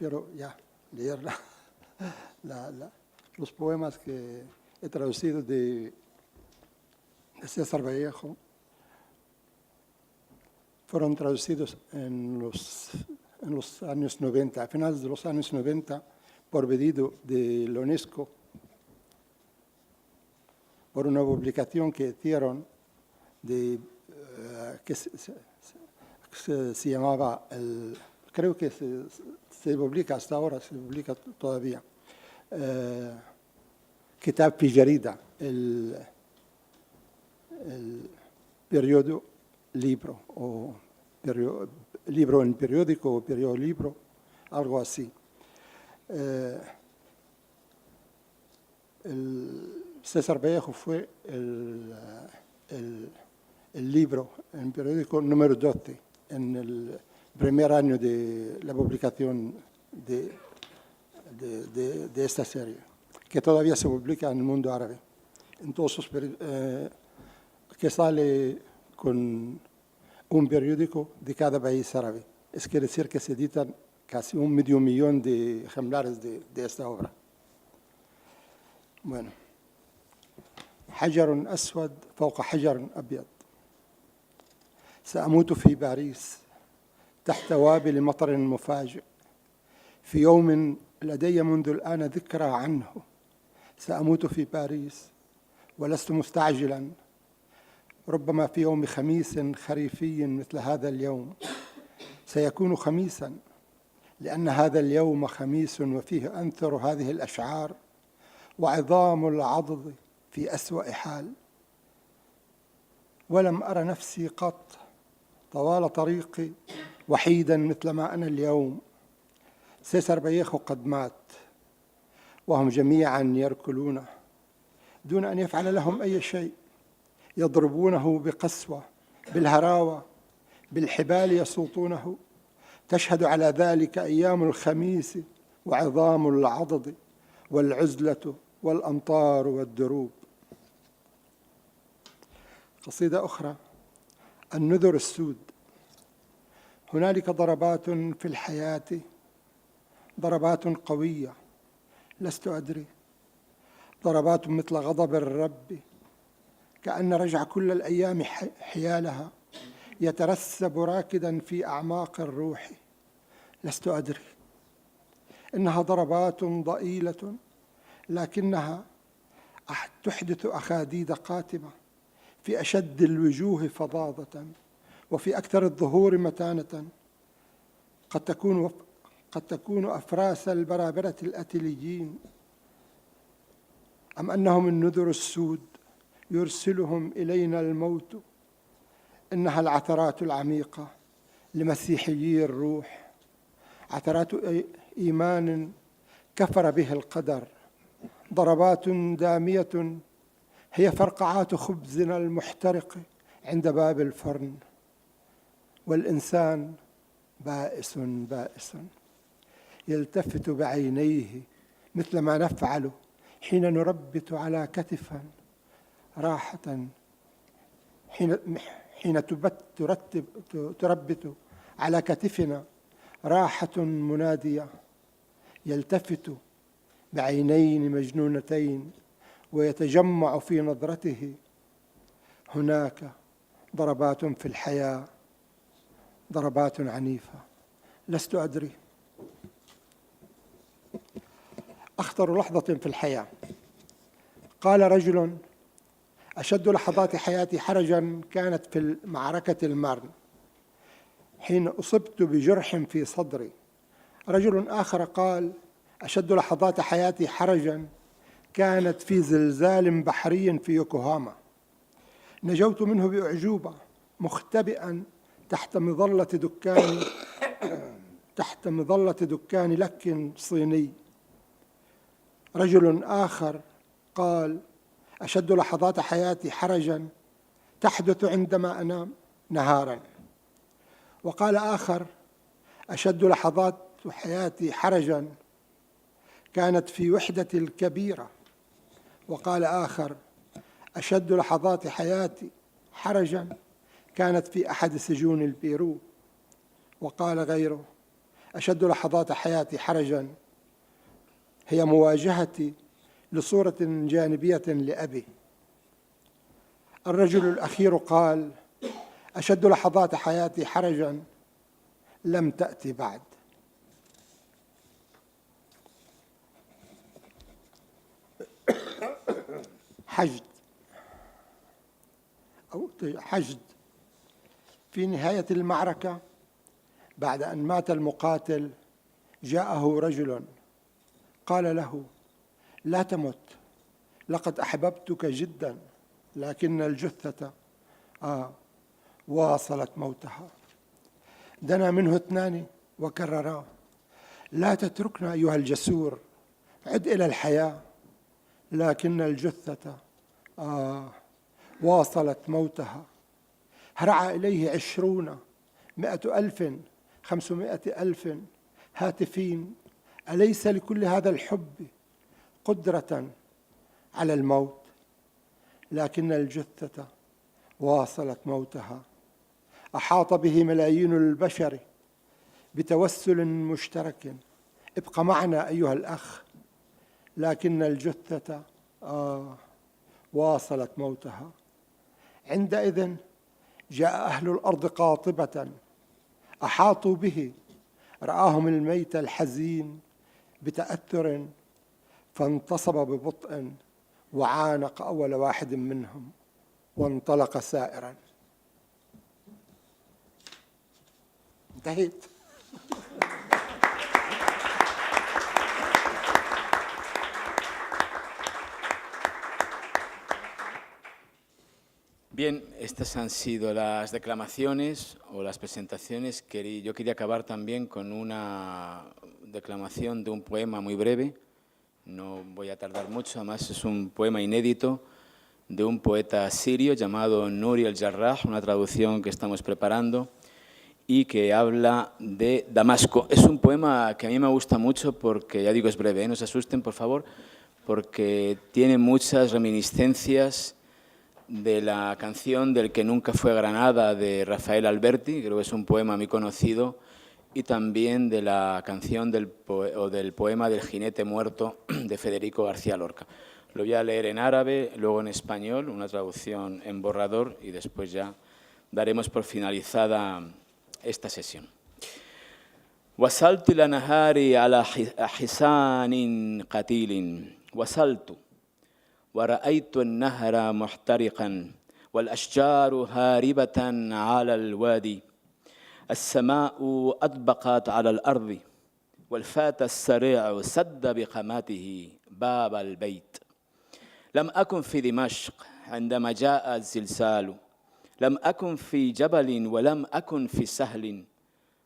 prefiero ya leer los poemas que he traducido de César Vallejo. Fueron traducidos en los años 90, a finales de los años 90, por pedido de la UNESCO, por una publicación que hicieron que se llamaba, creo que se publica hasta ahora, se publica todavía, Kitab fi Jarida, el periodo libro, o libro en periódico o periodo libro, algo así. César Vallejo fue el libro en periódico número 12 en el primer año de la publicación de esta serie, que todavía se publica en el mundo árabe. Entonces, que sale con un periódico de cada país árabe. Es quiere decir que se editan casi 500,000 de ejemplares de esta obra. Bueno. حجر أسود فوق حجر أبيض. سأموت في باريس تحت وابل مطر مفاجئ في يوم لدي منذ الآن ذكرى عنه. سأموت في باريس ولست مستعجلا، ربما في يوم خميس خريفي مثل هذا اليوم. سيكون خميسا لأن هذا اليوم خميس وفيه أنثر هذه الأشعار وعظام العضد في أسوأ حال. ولم أر نفسي قط طوال طريقي وحيدا مثل ما أنا اليوم. سيسار فاليخو قد مات وهم جميعا يركلونه دون أن يفعل لهم أي شيء، يضربونه بقسوة، بالهراوة، بالحبال يسوطونه. تشهد على ذلك أيام الخميس وعظام العضد والعزلة والأمطار والدروب. قصيدة أخرى، النذر السود. هنالك ضربات في الحياة، ضربات قوية لست أدري، ضربات مثل غضب الرب كأن رجع كل الأيام حيالها يترسب راكدا في أعماق الروح. لست أدري، إنها ضربات ضئيلة لكنها تحدث أخاديد قاتمة في أشد الوجوه فظاظة وفي أكثر الظهور متانة. قد تكون أفراس البرابرة الأتليين، أم أنهم النذر السود يرسلهم إلينا الموت. إنها العثرات العميقة لمسيحيي الروح، عثرات إيمان كفر به القدر، ضربات دامية هي فرقعات خبزنا المحترق عند باب الفرن. والإنسان بائس بائس يلتفت بعينيه مثل ما نفعل حين نربت على كتفا راحة، حين تربت على كتفنا راحة منادية. يلتفت بعينين مجنونتين ويتجمع في نظرته. هناك ضربات في الحياة، ضربات عنيفة لست أدري. أخطر لحظة في الحياة. قال رجل: أشد لحظات حياتي حرجا كانت في معركة المارن حين أصبت بجرح في صدري. رجل آخر قال: أشد لحظات حياتي حرجا كانت في زلزال بحري في يوكوهاما. نجوت منه بأعجوبة مختبئا تحت مظلة دكان لك صيني. رجل آخر قال: أشد لحظات حياتي حرجا تحدث عندما أنام نهارا. وقال آخر: أشد لحظات حياتي حرجا كانت في وحدة الكبيرة. وقال آخر: أشد لحظات حياتي حرجا كانت في أحد سجون البيرو. وقال غيره: أشد لحظات حياتي حرجاً هي مواجهتي لصورة جانبية لأبي. الرجل الأخير قال: أشد لحظات حياتي حرجاً لم تأتي بعد. حشد في نهاية المعركة بعد أن مات المقاتل جاءه رجل قال له: لا تمت، لقد أحببتك جدا، لكن الجثة واصلت موتها. دنا منه اثنان وكررا: لا تتركنا أيها الجسور، عد إلى الحياة، لكن الجثة واصلت موتها. هرع إليه 20 100 ألف 500 ألف هاتفين: أليس لكل هذا الحب قدرة على الموت؟ لكن الجثة واصلت موتها. أحاط به ملايين البشر بتوسل مشترك: ابق معنا أيها الأخ، لكن الجثة واصلت موتها. عندئذ جاء أهل الأرض قاطبة، أحاطوا به، رآهم الميت الحزين بتأثر، فانتصب ببطء وعانق أول واحد منهم وانطلق سائرا. انتهيت.
Bien, estas han sido las declamaciones o las presentaciones. Yo quería acabar también con una declamación de un poema muy breve. No voy a tardar mucho, además es un poema inédito de un poeta sirio llamado Nuri el-Jarrah, una traducción que estamos preparando y que habla de Damasco. Es un poema que a mí me gusta mucho porque, ya digo, es breve, no se asusten, por favor, porque tiene muchas reminiscencias de la canción del que nunca fue Granada de Rafael Alberti, creo que es un poema muy conocido, y también de la canción del poema del jinete muerto de Federico García Lorca. Lo voy a leer en árabe, luego en español, una traducción en borrador, y después ya daremos por finalizada esta sesión. وصلت إلى نهاري على حصان قتيل، وصلت ورأيت النهر محترقا والأشجار هاربة على الوادي، السماء أطبقت على الأرض والفتى السريع سد بقامته باب البيت. لم أكن في دمشق عندما جاء الزلزال، لم أكن في جبل ولم أكن في سهل،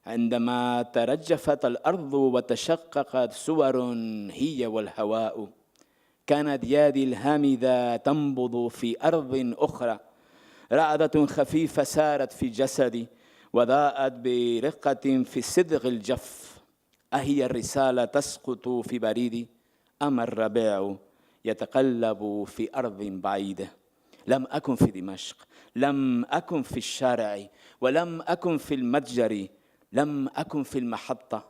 عندما ترجفت الأرض وتشققت سور هي والهواء، كانت يدي الهامدة تنبض في أرض أخرى، رعدة خفيفة سارت في جسدي وضاءت برقة في صدغ الجف. أهي الرسالة تسقط في بريدي أم الربيع يتقلب في أرض بعيدة؟ لم أكن في دمشق، لم أكن في الشارع، ولم أكن في المتجر، لم أكن في المحطة،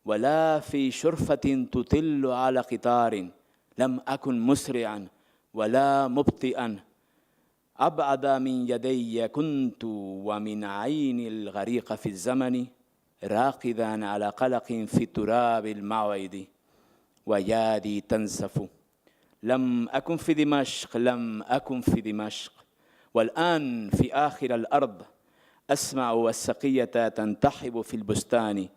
ولا في شرفة تطل على قطار، لم أكن مسرعا ولا مبطئا. أبعد من يدي كنت ومن عيني الغريقة في الزمن، راقدا على قلق في تراب الموعد ويادي تنزف. لم أكن في دمشق، لم أكن في دمشق، والآن في آخر الأرض أسمع السقية تنتحب في البستان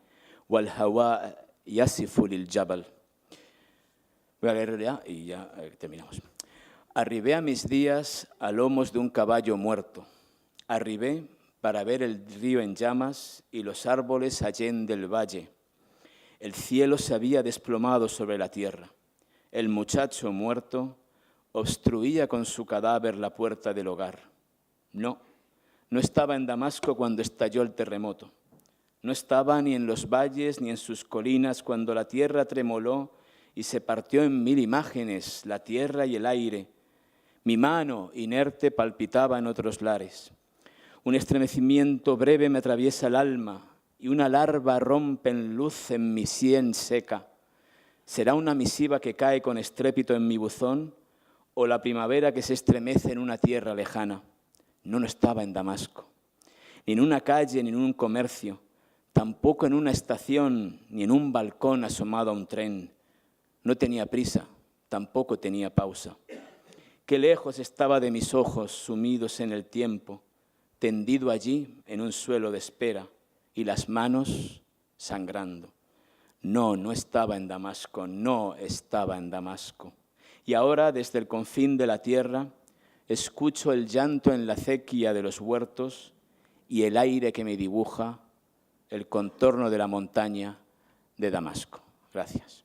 والهواء يصف للجبل. Voy a leer ya y ya terminamos. Arribé a mis días a lomos de un caballo muerto. Arribé para ver el río en llamas y los árboles allende del valle. El cielo se había desplomado sobre la tierra. El muchacho muerto obstruía con su cadáver la puerta del hogar. No estaba en Damasco cuando estalló el terremoto. No estaba ni en los valles ni en sus colinas cuando la tierra tremoló y se partió en 1000 imágenes, la tierra y el aire. Mi mano inerte palpitaba en otros lares. Un estremecimiento breve me atraviesa el alma y una larva rompe en luz en mi sien seca. ¿Será una misiva que cae con estrépito en mi buzón o la primavera que se estremece en una tierra lejana? No estaba en Damasco, ni en una calle, ni en un comercio, tampoco en una estación, ni en un balcón asomado a un tren. No tenía prisa, tampoco tenía pausa. Qué lejos estaba de mis ojos sumidos en el tiempo, tendido allí en un suelo de espera y las manos sangrando. No, no estaba en Damasco, no estaba en Damasco. Y ahora, desde el confín de la tierra, escucho el llanto en la acequia de los huertos y el aire que me dibuja el contorno de la montaña de Damasco. Gracias.